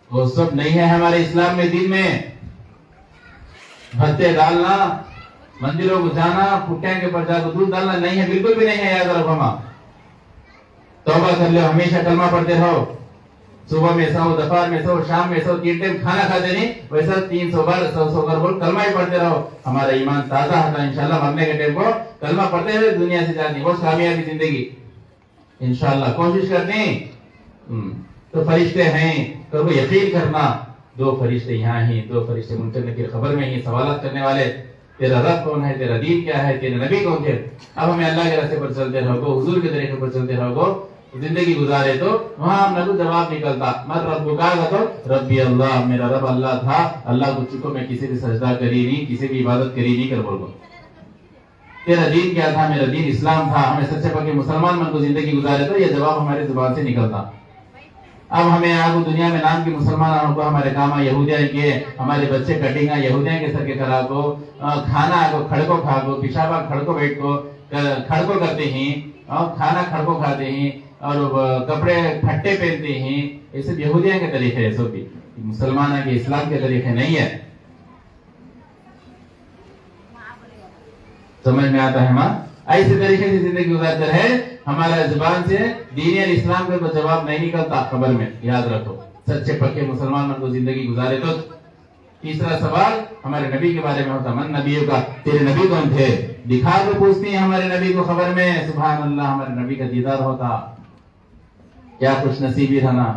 वो सब नहीं है हमारे इस्लाम में दीन में। भत्ते डालना मंदिरों को जाना फुट्टे के ऊपर जाकर दूध डालना नहीं है बिल्कुल भी नहीं है। याद रखो माँ तौबा कर लो हमेशा कलमा पढ़ते रहो सुबह में सो दोपहर में सो शाम में सो 3 टाइम खाना खाते नहीं वैसा 300 बार 100 बार बोल कलमा ही पढ़ते रहो हमारा ईमान ताजा होता इंशाल्लाह मरने के टाइम को कलमा पढ़ते हुए दुनिया से जाती बहुत कामयाबी जिंदगी इंशाल्लाह कोशिश करनी। तो फरिश्ते हैं तो वो यकीन करना 2 फरिश्ते यहाँ ही 2 फरिश्ते मुंकर की खबर में ही सवालत करने वाले तेरा रब कौन है तेरा दीन क्या है तेरे नबी कौन थे। अब हमें अल्लाह के रास्ते पर चलते रहोगे हुजूर के तरीके पर चलते रहोगे जिंदगी गुजारे तो वहां अपना को जवाब निकलता मत रब का तो रब्बी अल्लाह मेरा रब अल्लाह था अल्लाह को चुको मैं किसी भी सजदा करी नहीं किसी भी इबादत करी नहीं कर बोलो तेरा दीन क्या था मेरा दीन इस्लाम था हमें सच्चे पक्के मुसलमान मन को जिंदगी गुजारे तो ये जवाब हमारी जुबान से निकलता। अब हमें आपको दुनिया में नाम के मुसलमान को हमारे कामा यहूदिया के हमारे बच्चे कटिंगा यहूदिया के सर के करा को खाना को खड़को खा को पिशाबा खड़को बैठ को खड़को करते हैं और खाना खड़को खाते हैं और कपड़े फट्टे पहनते हैं, ये सब यहूदियों के तरीके है, सब भी मुसलमानों के इस्लाम के तरीके नहीं है। समझ में आता है माँ? ऐसे तरीके से जिंदगी गुजारते रहे, हमारा जुबान से दीन और इस्लाम का कोई जवाब नहीं निकलता, खबर में याद रखो। सच्चे पक्के मुसलमान को जिंदगी गुजारे तो। तीसरा सवाल हमारे नबी के बारे में होता, मन नबियों का, तेरे नबी कौन थे? दिखा तो पूछती है हमारे नबी को खबर में, सुभान अल्लाह, हमारे नबी का दीदार होता, क्या खुश नसीबी था ना,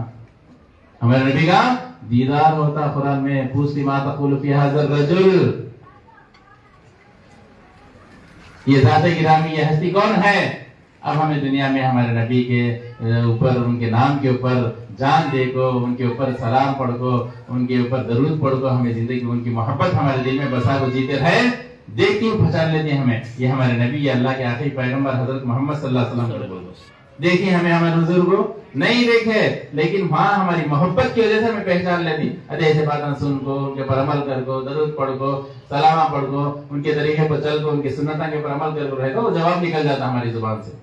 हमारे नबी का दीदार होता। कुरान में पूछती, मा तक़ूलु फ़ी हाज़ा रजुल, ये ज़ात गिरामी, ये हस्ती कौन है? अब हमें दुनिया में हमारे नबी के ऊपर, उनके नाम के ऊपर जान दे को, उनके ऊपर सलाम पढ़ को, उनके ऊपर दरूद पढ़ को, हमें जिंदगी उनकी मोहब्बत हमारे दिल में बसा को जीते रहे। देखती हूँ पहचान लेते हैं हमें, ये हमारे नबी, ये अल्लाह के आखिरी पैगंबर हजरत मोहम्मद सल्लल्लाहु अलैहि वसल्लम। देखिए हमें हमारे हुजूर को नहीं देखे, लेकिन वहाँ हमारी मोहब्बत की वजह से हमें पहचान लेती। अरे ऐसे बातें सुन को, उनके पर अमल कर को, दरूद पढ़ को, सलामा पढ़ को, उनके तरीके पर चल को, उनकी सुन्नता के ऊपर अमल कर को रहेगा, वो जवाब निकल जाता हमारी जुबान से।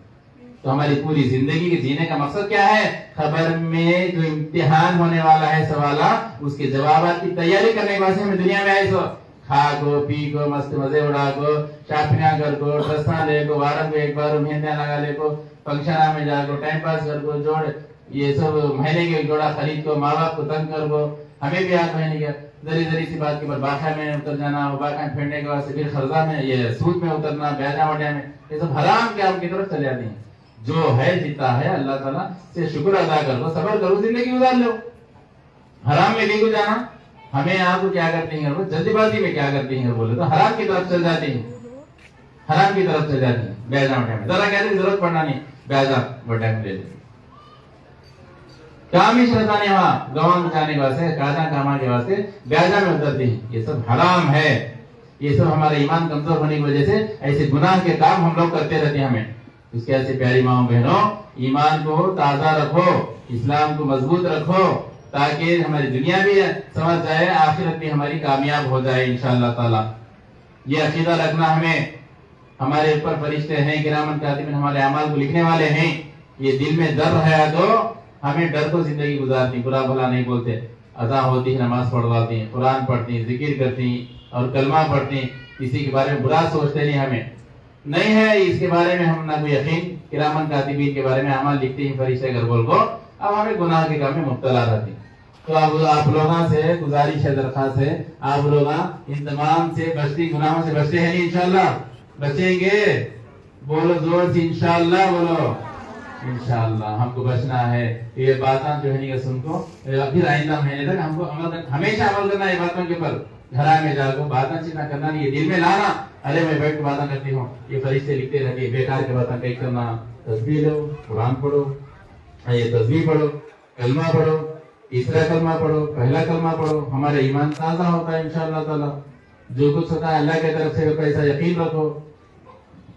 तो हमारी पूरी जिंदगी के जीने का मकसद क्या है? खबर में जो इम्तिहान होने वाला है सवाला, उसके जवाब की तैयारी करने के वास्ते हमें दुनिया में आए। सो खा को, पी को, मस्त मजे उड़ा को, शापिंग कर को, ड्रेसा ले को, वारम को एक बार मेहंदियां लगा ले को, फंक्शन में जा को, टाइम पास कर को, जोड़ ये सब महीने के जोड़ा खरीद को, माँ बाप को तंग कर को, हमें भी हाथ महीने का जरी जरी सी बात के बाद बाखा में उतर जाना, वो बाखा में फेरने के बाद से फिर खर्जा में, ये सूद में उतरना, ब्याजा वड्या में, ये सब हराम के आपकी तरफ चले जाते हैं। जो है जीता है, अल्लाह ताला से शुक्र अदा कर लो, सबर करो, जिंदगी गुजार लो। हराम में नहीं जाना, हमें आपको क्या करते हैं, वो जल्दीबाजी में क्या करते हैं, बोले तो हराम की तरफ चल जाते हैं, हराम की तरफ चल जाते हैं। ब्याजा वड्या में जरा कहते जरूरत पड़ना नहीं, ब्याजा वड्या में ले लो, काम ही शैतानी वहाँ गवां बचाने के वास्ते, काजा कामा के वास्ते ब्याजा में उतरते हैं। ये सब हराम है, ये सब हमारा ईमान कमजोर होने की वजह से ऐसे गुनाह के काम हम लोग करते रहते हैं। हमें इसके ऐसे प्यारी माओ बहनों, ईमान को ताजा रखो, इस्लाम को मजबूत रखो, ताकि हमारी दुनिया भी समझ जाए, आखिरत भी हमारी कामयाब हो जाए इंशाअल्लाह ताला। ये अकीदा रखना हमें, हमारे ऊपर फरिश्ते हैं किरामन कातिबिन, हमारे अमाल को लिखने वाले हैं। ये दिल में डर है तो हमें डर को जिंदगी गुजारती, बुरा भला नहीं बोलते, अज़ा होती है, नमाज पढ़वाती, कुरान पढ़ती, जिक्र करती और कलमा पढ़ती, किसी के बारे में बुरा सोचते नहीं, हमें नहीं है इसके बारे में हम ना कोई यकीन। किरामन कातिबीन के बारे में अमाल लिखते हैं फरिश्ते घर बोल को, अब हमें गुनाह के काम में मुब्तला रहती। तो अब आप लोगों से गुजारिश है, दरखास्त है, आप लोग इन तमाम से बचती, गुनाहों से बचते हैं नहीं? इंशाअल्लाह बचेंगे, बोलो जोर से इंशाअल्लाह, बोलो इंशाअल्लाह। हमको बचना है, ये बातें जो है नहीं सुन को, फिर आइंदा महीने तक हमको हमेशा अमल करना है बातों के ऊपर। घर में जाकर बातें चिंता करना नहीं है, दिल में लाना, अरे मैं बैठ के बातें करती हूँ, ये फरिश्ते लिखते रहते हैं, बेकार की बातें कहीं करना। तस्बीह लो, कुरान पढ़ो, ये तस्बीह पढ़ो, कलमा पढ़ो, तीसरा कलमा पढ़ो, पहला कलमा पढ़ो, हमारा ईमान ताजा होता है इंशाअल्लाह ताला। जो कुछ होता है अल्लाह की तरफ से होता है, ऐसा यकीन रखो।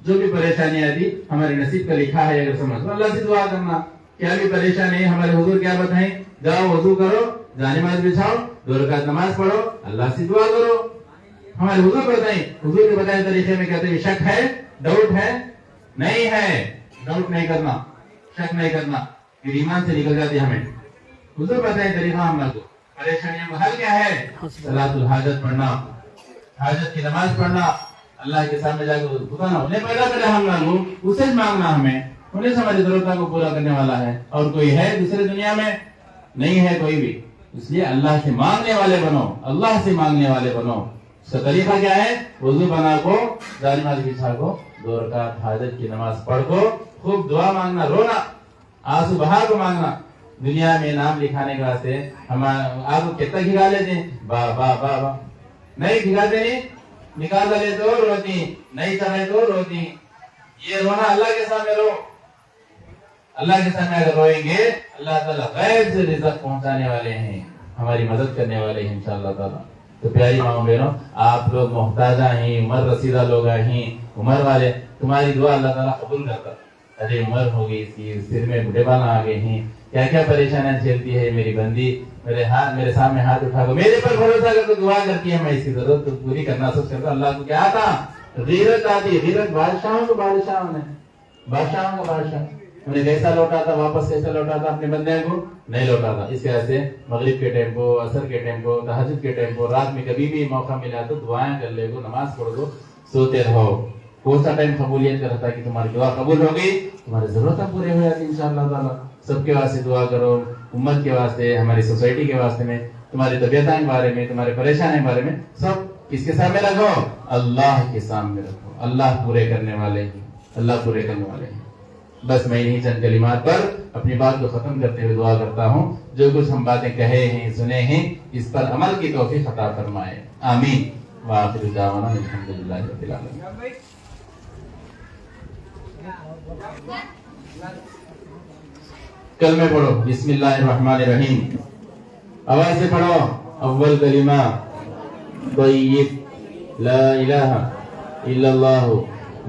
जो भी परेशानी आती हमारे नसीब का लिखा है, अगर समझ अल्लाह से दुआ करना। क्या भी परेशानी है, हमारे हुजूर क्या बताएं, जाओ वजू करो, जानिमाज बिछाओ, 2 रकात नमाज पढ़ो, अल्लाह से दुआ करो। हमारे हुजूर बताएं, हुजूर के बताए तरीके में कहते हैं शक है, डाउट है, नहीं है, डाउट नहीं करना, शक नहीं करना, फिर ईमान से निकल जाते हमें। हुजूर बताए तरीका हम लोग को, परेशानियों का हल क्या है? सलातुल हाजत पढ़ना, हाजत की नमाज पढ़ना, अल्लाह के सामने जाकर खुदा उन्हें पैदा करे हम लोग, उसे मांगना, हमें उन्हें हमारी जरूरतों को पूरा करने वाला है। और कोई है दूसरे दुनिया में? नहीं है कोई भी। इसलिए अल्लाह से मांगने वाले बनो, अल्लाह से मांगने वाले बनो। उसका तरीका क्या है? वजू बना को, जानिमाज बिछा को, 2 रकात हाजत की नमाज पढ़ को, खूब दुआ मांगना, रोना, आंसू बहा को मांगना। दुनिया में नाम लिखाने के वास्ते हम आपको कितना खिला लेते हैं, वाह वाह वाह वाह, नहीं खिलाते, नहीं निकाल ले तो रोती, नहीं चाहे तो रोती। ये रोना अल्लाह के सामने रो, अल्लाह के सामने अगर रोएंगे, अल्लाह ताला गैब से रिज़्क़ पहुंचाने वाले हैं, हमारी मदद करने वाले हैं इंशाअल्लाह ताला। तो प्यारी माओ बहनों, आप लोग मोहताजा हैं, उम्र रसीदा लोग हैं, उम्र वाले, तुम्हारी दुआ अल्लाह ताला कबूल करता। अरे उम्र हो गई इसकी, सिर में बुढ़ेपन आ गए हैं, क्या क्या परेशानियां झेलती है मेरी बंदी, मेरे सामने हाथ उठा कर मेरे पर भरोसा करके दुआ करती है, मैं इसकी जरूरत तो पूरी करना सोच करता। अल्लाह को क्या आता? गीरत आती, गीरत बादशाहों को बादशाह ने, बादशाहों का बादशाह انہیں کیسا لوٹا تھا، واپس کیسا لوٹا تھا اپنے بندے کو؟ نہیں لوٹا تھا. اس وجہ سے مغرب کے ٹائم کو، عصر کے ٹائم کو، تہجد کے ٹائم کو، رات میں کبھی بھی موقع ملا تو دعائیں کر لے گو، نماز پڑھ گو، سوتے رہو. کون سا ٹائم قبولیت کا رہتا ہے کہ تمہاری دعا قبول ہوگی، تمہاری ضرورتیں پوری ہو جاتی انشاءاللہ تعالیٰ. سب کے واسطے دعا کرو، امت کے واسطے، ہماری سوسائٹی کے واسطے میں، تمہاری طبیعتوں کے بارے میں، تمہارے پریشانی کے بارے میں، سب کس کے سامنے رکھو؟ اللہ کے سامنے رکھو. اللہ پورے کرنے والے ہیں، اللہ پورے کرنے والے ہیں. بس میں انہی چند کلمات پر اپنی بات کو ختم کرتے ہوئے دعا کرتا ہوں. جو کچھ ہم باتیں کہے ہیں، سنے ہیں، اس پر عمل کی توفیق عطا فرمائے. آمین. وآخر دعوانا الحمدللہ رب العالمین. کلمہ پڑھو. بسم اللہ الرحمن الرحیم. آواز سے پڑھو. اول کلمہ طیب لا الہ الا اللہ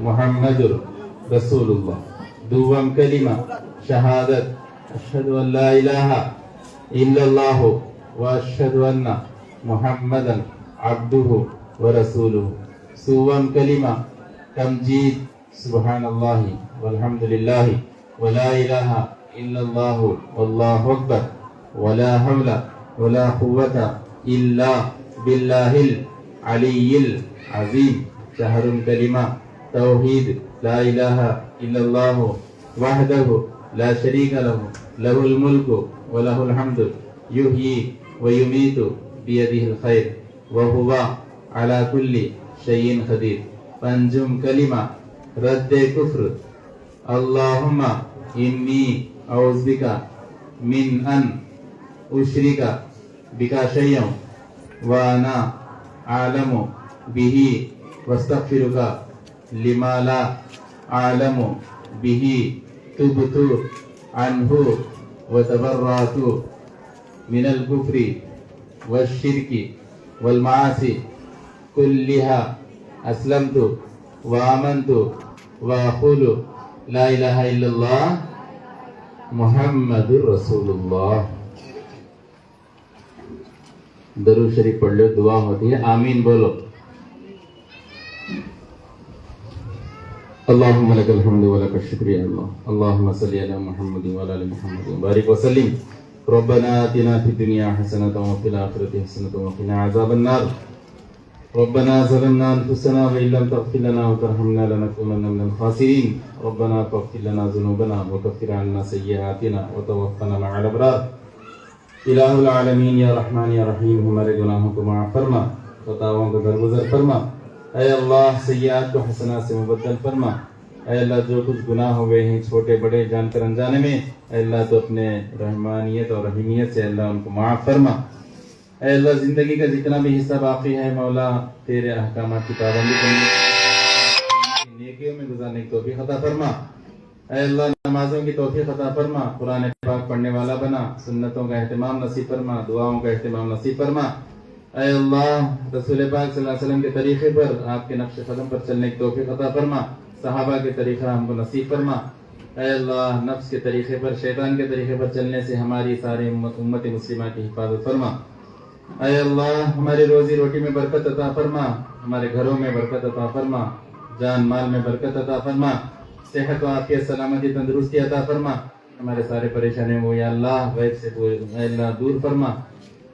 محمد رسول اللہ. دوم کلمہ شہادت اشہد ان لا الہ الا اللہ واشہد ان محمدا عبدہ ورسولہ. سوم کلمہ تمجید سبحان اللہ والحمدللہ ولا الہ الا اللہ واللہ اکبر ولا حول ولا قوة الا باللہ العلی العظیم. شہر کلمہ توحید لا الہ الا اللہ وحدہ لا شریک لہ لہ الملک ولہ الحمد یحیی ویمیت بیدہ الخیر وہو علی کل شیء قدیر. پنجم کلمہ رد کفر. اللہم انی اعوذ بک من ان اشرک بک شیئا وانا اعلم بہ واستغفرک لما لا اعلم بہ تبت عنہ وتبرأت من الکفر والشرک والمعاصی كلها اسلمت وآمنت وأقول لا الہ الا اللہ محمد رسول اللہ. درود شریف پڑھ لو، دعا ہوتی ہے. آمین بولو. اللہم لک الحمد ولک الشکر یا اللہ. اللہم صلی علی محمد وعلی آل محمد وبارک وسلم. ربنا آتنا فی الدنیا حسنۃ وفی الآخرۃ حسنۃ وقنا عذاب النار. ربنا ظلمنا انفسنا وان لم تغفر لنا وترحمنا لنكونن من الخاسرين. ربنا فاغفر لنا ذنوبنا وكفر عنا سيئاتنا وتوفنا مع الابرار. الہ العالمین یا رحمان یا رحیم، ہمارے گناہوں کو معاف فرما، خطاؤں کو درگزر فرما. اے اللہ سیئات کو حسنات سے مبدل فرما. اے اللہ جو کچھ گناہ ہوئے ہیں چھوٹے بڑے جان کر انجانے میں، اے اللہ تو اپنے رحمانیت اور رحیمیت سے اللہ ان کو معاف فرما. اے اللہ زندگی کا جتنا بھی حصہ باقی ہے مولا تیرے احکامات کی پابندی کرنے، نیکیوں میں گزارنے کی توفیق عطا فرما. اے اللہ نمازوں کی توفیق عطا فرما، قرآن پاک پڑھنے والا بنا، سنتوں کا اہتمام نصیب فرما، دعاؤں کا اہتمام نصیب فرما. اے اللہ رسول پاک صلی اللہ علیہ وسلم کے طریقے پر، آپ کے نقش قدم پر چلنے کی توفیق عطا فرما. صحابہ کے طریقہ ہم کو نصیب فرما. اے اللہ نفس کے طریقے پر، شیطان کے طریقے پر چلنے سے ہماری ساری امت مسلمہ کی حفاظت فرما. اے اللہ ہماری روزی روٹی میں برکت عطا فرما، ہمارے گھروں میں برکت عطا فرما، جان مال میں برکت عطا فرما، صحت و عافیت سلامتی تندرستی عطا فرما. ہمارے سارے پریشانیوں کو یا اللہ غیب سے اے اللہ دور فرما.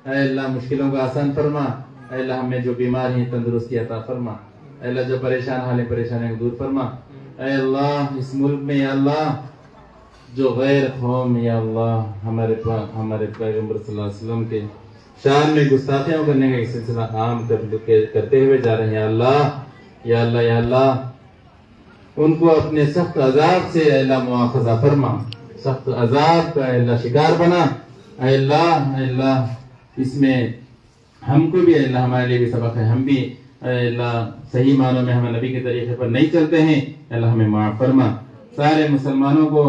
اے اللہ مشکلوں کو آسان فرما. اے اللہ ہمیں جو بیمار ہیں تندرستی عطا فرما. اے اللہ جو پریشان حال پریشانیوں کو دور فرما. اے اللہ اس ملک میں یا اللہ جو غیر قوم یا اللہ ہمارے پیغمبر صلی اللہ علیہ وسلم کے شان میں گستاخیاں کرنے کا ایک سلسلہ عام کرتے ہوئے جا رہے ہیں، یا اللہ یا اللہ یا اللہ ان کو اپنے سخت عذاب سے اے اللہ مواخذہ فرما، سخت عذاب کا اے اللہ شکار بنا. اے اللہ اس میں ہم کو بھی اے اللہ ہمارے لیے بھی سبق ہے، ہم بھی اے اللہ صحیح معنوں میں ہمیں نبی کے طریقے پر نہیں چلتے ہیں، اے اللہ ہمیں معاف فرما. سارے مسلمانوں کو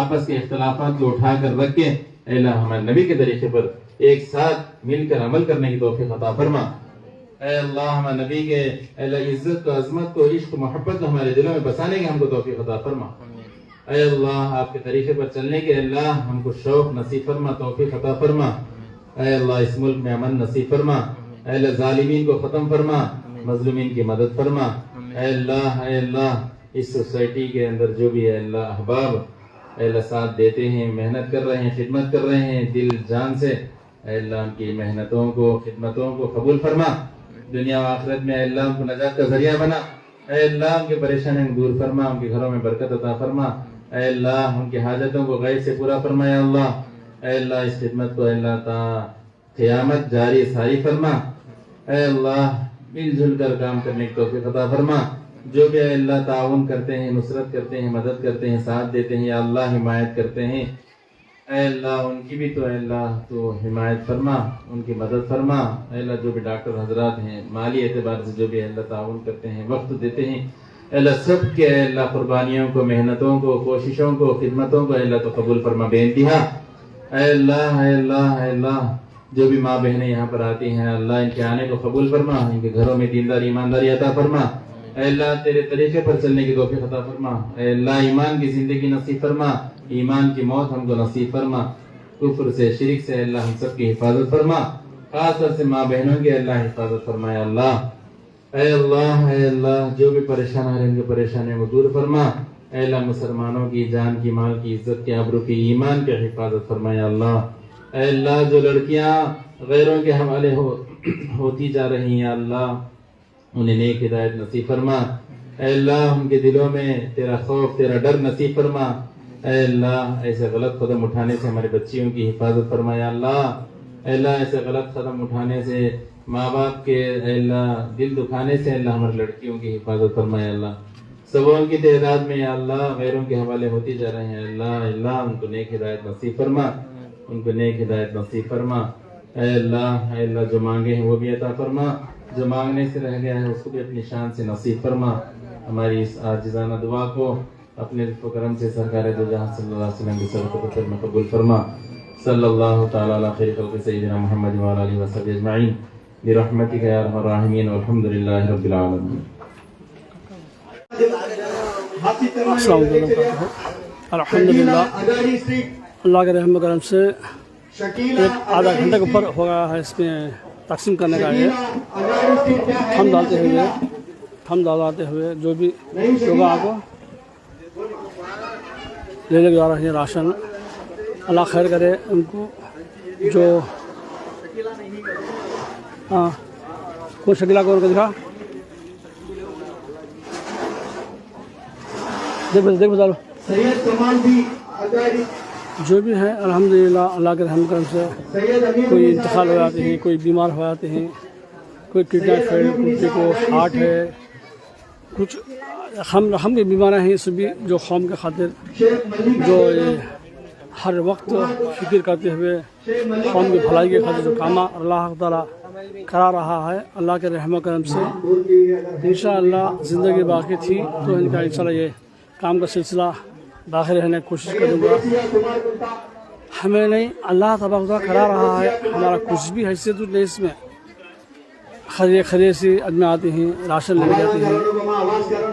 آپس کے اختلافات کو اٹھا کر رکھ کے اے اللہ ہمارے نبی کے طریقے پر ایک ساتھ مل کر عمل کرنے کی توفیق عطا فرما. اے اللہ ہمارے نبی کے اے اللہ عزت کو، عظمت کو، عشق و محبت کو ہمارے دلوں میں بسانے کی ہم کو توفیق عطا فرما. اے اللہ آپ کے طریقے پر چلنے کے اللہ ہم کو شوق نصیب فرما، توفیق عطا فرما. اے اللہ اس ملک میں امن نصیب فرما. اے اللہ ظالمین کو ختم فرما، مظلومین کی مدد فرما. اے اللہ اس سوسائٹی کے اندر جو بھی ہے اللہ احباب اے اللہ ساتھ دیتے ہیں، محنت کر رہے ہیں، خدمت کر رہے ہیں دل جان سے، اے اللہ ان کی محنتوں کو خدمتوں کو قبول فرما، دنیا و آخرت میں اے اللہ ان کو نجات کا ذریعہ بنا، اے اللہ ان کے پریشانیوں کو دور فرما، ان کے گھروں میں برکت عطا فرما، اے اللہ ان کی حاجتوں کو غیر سے پورا فرما یا اللہ، اے اللہ اس خدمت کو اے اللہ تا قیامت جاری ساری فرما، اے اللہ مل جل کر کام کرنے کی توفیق عطا فرما، جو بھی اے اللہ تعاون کرتے ہیں، نصرت کرتے ہیں، مدد کرتے ہیں، ساتھ دیتے ہیں یا اللہ حمایت کرتے ہیں، اے اللہ ان کی بھی تو اے اللہ تو حمایت فرما، ان کی مدد فرما، اے اللہ جو بھی ڈاکٹر حضرات ہیں مالی اعتبار سے جو بھی اے اللہ تعاون کرتے ہیں، وقت دیتے ہیں، اے اللہ سب کے اے اللہ قربانیوں کو، محنتوں کو، کوششوں کو، خدمتوں کو اے اللہ تو قبول فرما بے انتہا، اے اللہ اے اللہ اے اللہ جو بھی ماں بہنیں یہاں پر آتی ہیں اللہ ان کے آنے کو قبول فرما، ان کے گھروں میں دینداری ایمانداری عطا فرما، اے اللہ تیرے طریقے پر چلنے کی توفیق عطا فرما، اے اللہ ایمان کی زندگی نصیب فرما، ایمان کی موت ہم کو نصیب فرما، کفر سے شرک سے اللہ ہم سب کی حفاظت فرما، خاص طور سے ماں بہنوں کی اللہ حفاظت فرما یا اللہ، اے اللہ جو بھی پریشان ہیں ان کے پریشانیوں کو دور فرما، اے اللہ مسلمانوں کی جان کی، مال کی، عزت کی، آبرو کی، ایمان کی حفاظت فرما یا اللہ، اے اللہ جو لڑکیاں غیروں کے حوالے ہوتی جا رہی ہیں اللہ انہیں نیک ہدایت نصیب فرما، اے اللہ ان کے دلوں میں تیرا خوف تیرا ڈر نصیب فرما، اے اللہ ایسے غلط قدم اٹھانے سے ہمارے بچیوں کی حفاظت فرما یا اللہ، اے اللہ ایسے غلط قدم اٹھانے سے ماں باپ کے اے اللہ دل دکھانے سے اللہ ہماری لڑکیوں کی حفاظت فرما یا اللہ، سبوں کی تعداد میں یا اللہ غیروں کے حوالے ہوتی جا رہے ہیں اللہ ان کو نیک ہدایت نصیب فرما، ان کو نیک ہدایت نصیب فرما، اے اللہ جو مانگے ہیں وہ بھی عطا فرما، جو مانگنے سے رہ گیا ہے اس کو بھی اپنی شان سے نصیب فرما، ہماری اس عاجزانہ دعا کو اپنے لطف و کرم سے سرکار دو جہاں صلی اللہ علیہ وسلم کی صدقت میں قبول فرما، صلی اللہ تعالی علی خیر خلق سیدنا محمد وعلی آلہ وصحبہ اجمعین برحمتک یا ارحم الراحمین والحمد للہ رب العالمین۔ السلام علیکم، الحمدللہ اللہ کے رحم و کرم سے ایک آدھا گھنٹے کے اوپر ہو گیا ہے اس میں تقسیم کرنے کا ہے، ہم ڈالتے ہوئے جو بھی لوگ آپ کو لے لے جا رہے ہیں راشن، اللہ خیر کرے ان کو، جو کوئی شکیلا کو دکھا دیکھ بتا لو جو بھی ہے الحمدللہ اللہ کے رحم کرم سے، کوئی انتقال ہو جاتے ہیں، کوئی بیمار ہو جاتے ہیں، کوئی کڈنی فیل، کسی کو ہارٹ ہے، کچھ ہم بھی بیماریاں ہیں، سبھی جو قوم کے خاطر جو ہر وقت فکر کرتے ہوئے قوم کی بھلائی کے خاطر جو کام اللہ تعالیٰ کرا رہا ہے، اللہ کے رحم و کرم سے انشاءاللہ زندگی باقی تھی تو ان کا انشاءاللہ یہ کام کا سلسلہ باقی رہنے کی کوشش کروں گا، ہمیں نہیں اللہ تبارک کرا رہا ہے، ہمارا کچھ بھی حیثیت نہیں اس میں، خرید سے آدمی آتے ہیں راشن لے جاتے ہیں،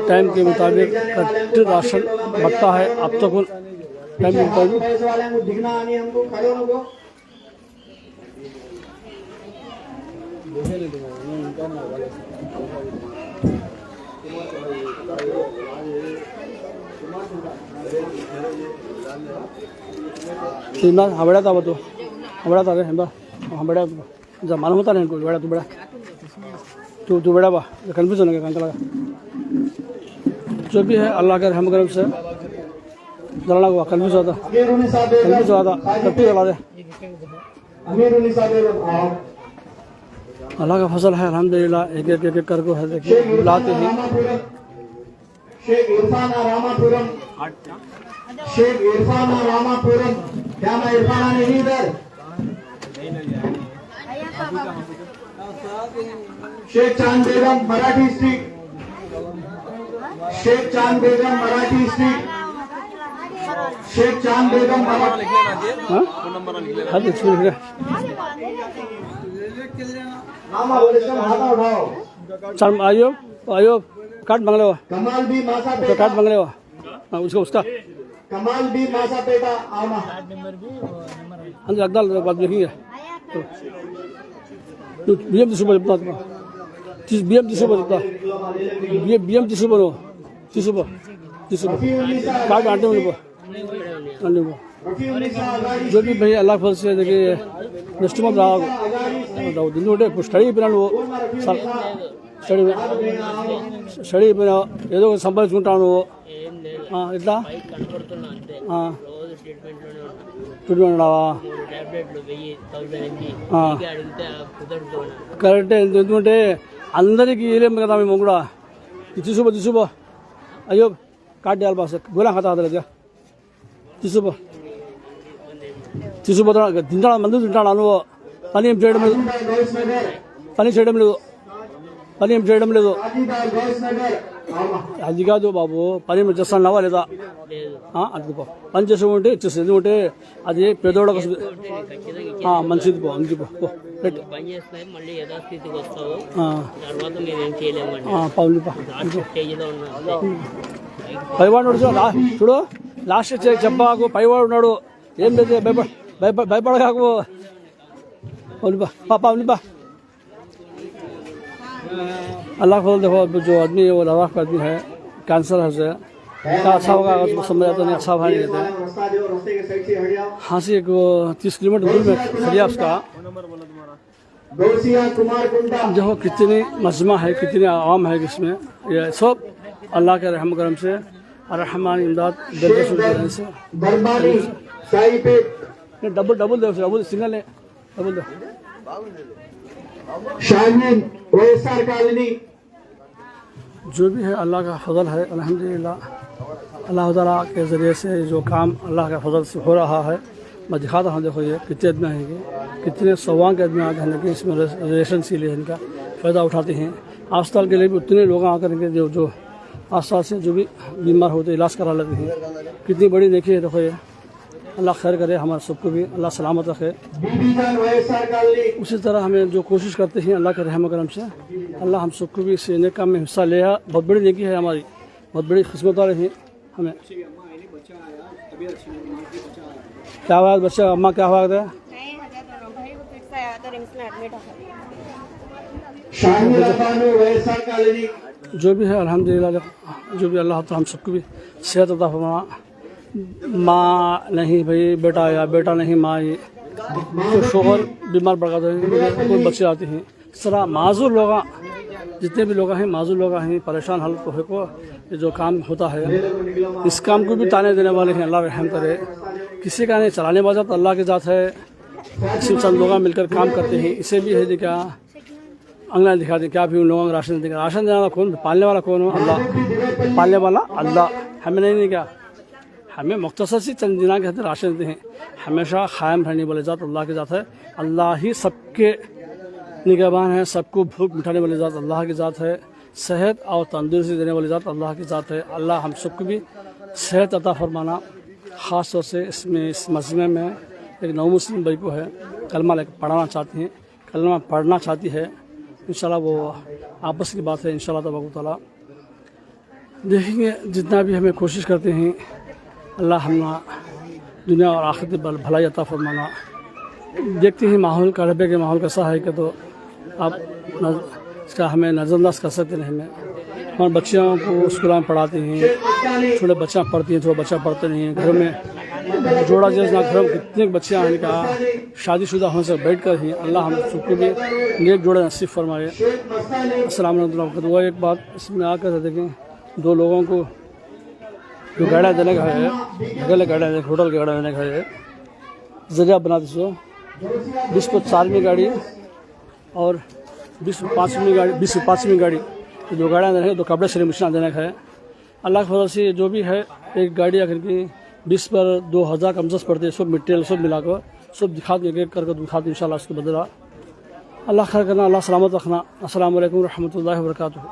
ٹائم کے مطابق راشن بڑھتا ہے، اب تک ٹائم کے مطابق بڑا تھا وہ تو بڑا تھا بڑا جب معلوم ہوتا نہیں بڑا تو بڑا با کنفیوژ ہونے کا لگا، جو بھی ہے اللہ کے رحم کرم سے جلانا ہوا کنفیوز ہوتا کب جلا دے، اللہ کا فضل ہے الحمدللہ، ایک ایک کر کو ہے دیکھیے بلاتے ہیں، شیخ عرفان راماپورم کیا میں عرفان نہیں ادھر، شیخ چاند بیگم مراٹھی اسٹریٹ، شیخ چاند بیگم مراٹھی اسٹریٹ، شیخ چاند بیگم مراٹھی آئیو کاٹ بنگلے ہوا کاٹ بنگلے ہوا اس کا کمال بھی ماسا پیٹا آما اقدال بات دیکھیں گے بی ایم تیسو بتا بی ایم تیسو بتا بی ایم تیسو بنو تیسو کاٹ آنٹے میں जो भी भाई अल्लाह फल से देखिए నెక్స్ట్ మంత్ రావు ఎందుకంటే ఇప్పుడు స్టడీ అయిపోయినా నువ్వు స్టడీ అయిపోయినా ఏదో ఒకటి సంపాదించుకుంటావు నువ్వు ఇట్లా ట్రీట్మెంట్ ఉన్నావా కరెక్టే ఎందుకంటే అందరికీ వేయలేము కదా మేము కూడా తీసుకో అయ్యో కాట్ చేయాలి బాస్ గోలా ఖాతా అదలేదు తీసుకుపోతా తింటాడు మందు తింటాడు నువ్వు పని ఏం చేయడం లేదు పని ఏం చేయడం లేదు అది కాదు బాబు పని ఏం చేస్తున్నావా లేదా అందుకో పని చేసుకుంటే ఇచ్చేస్తుంది ఎందుకంటే అది పేదోళ్ళకి వస్తుంది మంచిది పో అందుకు పో పైవాడు చూడు లాస్ట్ చెప్పాకు పైవాడు ఉన్నాడు ఏం లేదు భయపడకాకు पापा अल्लाह को देखो जो आदमी वो लद्दाख का आदमी है कैंसर है उसे क्या अच्छा होगा अगर उसको समझ आता नहीं अच्छा भाई कहते हैं हाँ से 30 किलोमीटर दूर में खरिया उसका देखो कितनी मजमा है कितनी आवाम है इसमें ये सब अल्लाह के रहम करम से रहमान इमदाद से डबल डबल सिंगल है डबल दो शाहीन वैएसआर कॉलोनी जो भी है अल्लाह का फजल है अल्हम्दुलिल्लाह अल्लाह ताला के ज़रिए से जो काम अल्लाह का फजल से हो रहा है मैं दिखाता हूँ देखो ये कितने आदमी आएंगे कितने सवां के आदमी आते हैं कि इसमें रिलेशन से लिए इनका फ़ायदा उठाते हैं अस्पताल के लिए भी उतने लोग आकर के जो आसपास से जो भी बीमार होते इलाज करा लेते हैं कितनी बड़ी नेकी है देखो ये अल्लाह खैर करे हमारे सबको भी अल्लाह सलामत रखे उसी तरह हमें जो कोशिश करते हैं अल्लाह के रहम करम से अल्लाह हम सबको भी इस नेक काम में हिस्सा लिया बहुत बड़ी नेकी है हमारी बहुत बड़ी किस्मत वाले हैं हमें क्या हुआ बच्चा अम्मा क्या हुआ था जो भी है अल्हम्दुलिल्लाह जो भी अल्लाह ताला हम सबको भी सेहत अता फरमा माँ नहीं भाई बेटा या बेटा नहीं माँ ही तो शोहर बीमार पड़ जाते हैं कोई बच्चे आते हैं इस तरह माजूर लोग जितने भी लोग हैं माजूर लोग हैं परेशान हालत को है को ये जो काम होता है इस काम को भी ताने देने वाले हैं अल्लाह रहम करे किसी का नहीं चलाने वाला तो अल्लाह के ज़ात है इसी चंद लोग मिलकर काम करते हैं इसे भी है क्या अंगना दिखाते हैं क्या भी उन लोगों को राशन देगा राशन देने वाला कौन पालने वाला कौन हो अल्लाह पालने वाला अल्लाह हमें नहीं क्या हमें मुख्तसर सी चंद दिना के राशन देते हैं हमेशा क़ायम रहने वाले ज़ात अल्लाह की ज़ात है अल्लाह ही सबके निगहबान है सबको भूख मिटाने वाली ज़ात अल्लाह की ज़ात है सेहत और तंदुरुस्ती देने वाली ज़ात अल्लाह की ज़ात है अल्लाह हम सबको भी सेहत अता फरमाना ख़ास तौर से इसमें इस मजमे में एक नौ मुस्लिम भाई को है कलमा लेकर पढ़ाना चाहती हैं कलमा पढ़ना चाहती है इंशाल्लाह वो आपस की बात है इंशाल्लाह तबारक तआला देखेंगे जितना भी हमें कोशिश करते हैं अल्लाह हम दुनिया और आखिरत में भलाई अता फरमाना देखते हैं माहौल करबे के माहौल कैसा है कि तो आप इसका हमें नज़रअंदाज कर सकते नहीं हमें हमारे बच्चियों को स्कूल में पढ़ाते हैं छोटे बच्चा पढ़ती हैं थोड़ा बच्चा पढ़ते नहीं हैं घरों में जोड़ा जैसा घरों में कितने बच्चे हैं का शादीशुदा होने से बैठ कर ही अल्लाह हम सबको भी नेक जोड़े नसीब फरमाए अस्सलाम वालेकुम। वो एक बात इसमें आकर देखें दो लोगों को जो गाड़ा देने का है अगले गाड़ा होटल के गाड़ा देने का है जरिया बना दो 20-4वीं गाड़ी और 20-5वीं गाड़ी दो गाड़ियाँ देने दो कपड़े से मिश्रण देने का है अल्लाह की फजल से जो भी है एक गाड़ी आकर की 20 पर 2000 कमजोर पड़ते हैं सब मटेरियल सब मिलाकर सब दिखा देंगे करके दिखा दें इंशाल्लाह उसके बदला अल्लाह खैर करना अल्लाह सलामत रखना अस्सलाम वालेकुम रहमतुल्लाहि व बरकातुहू।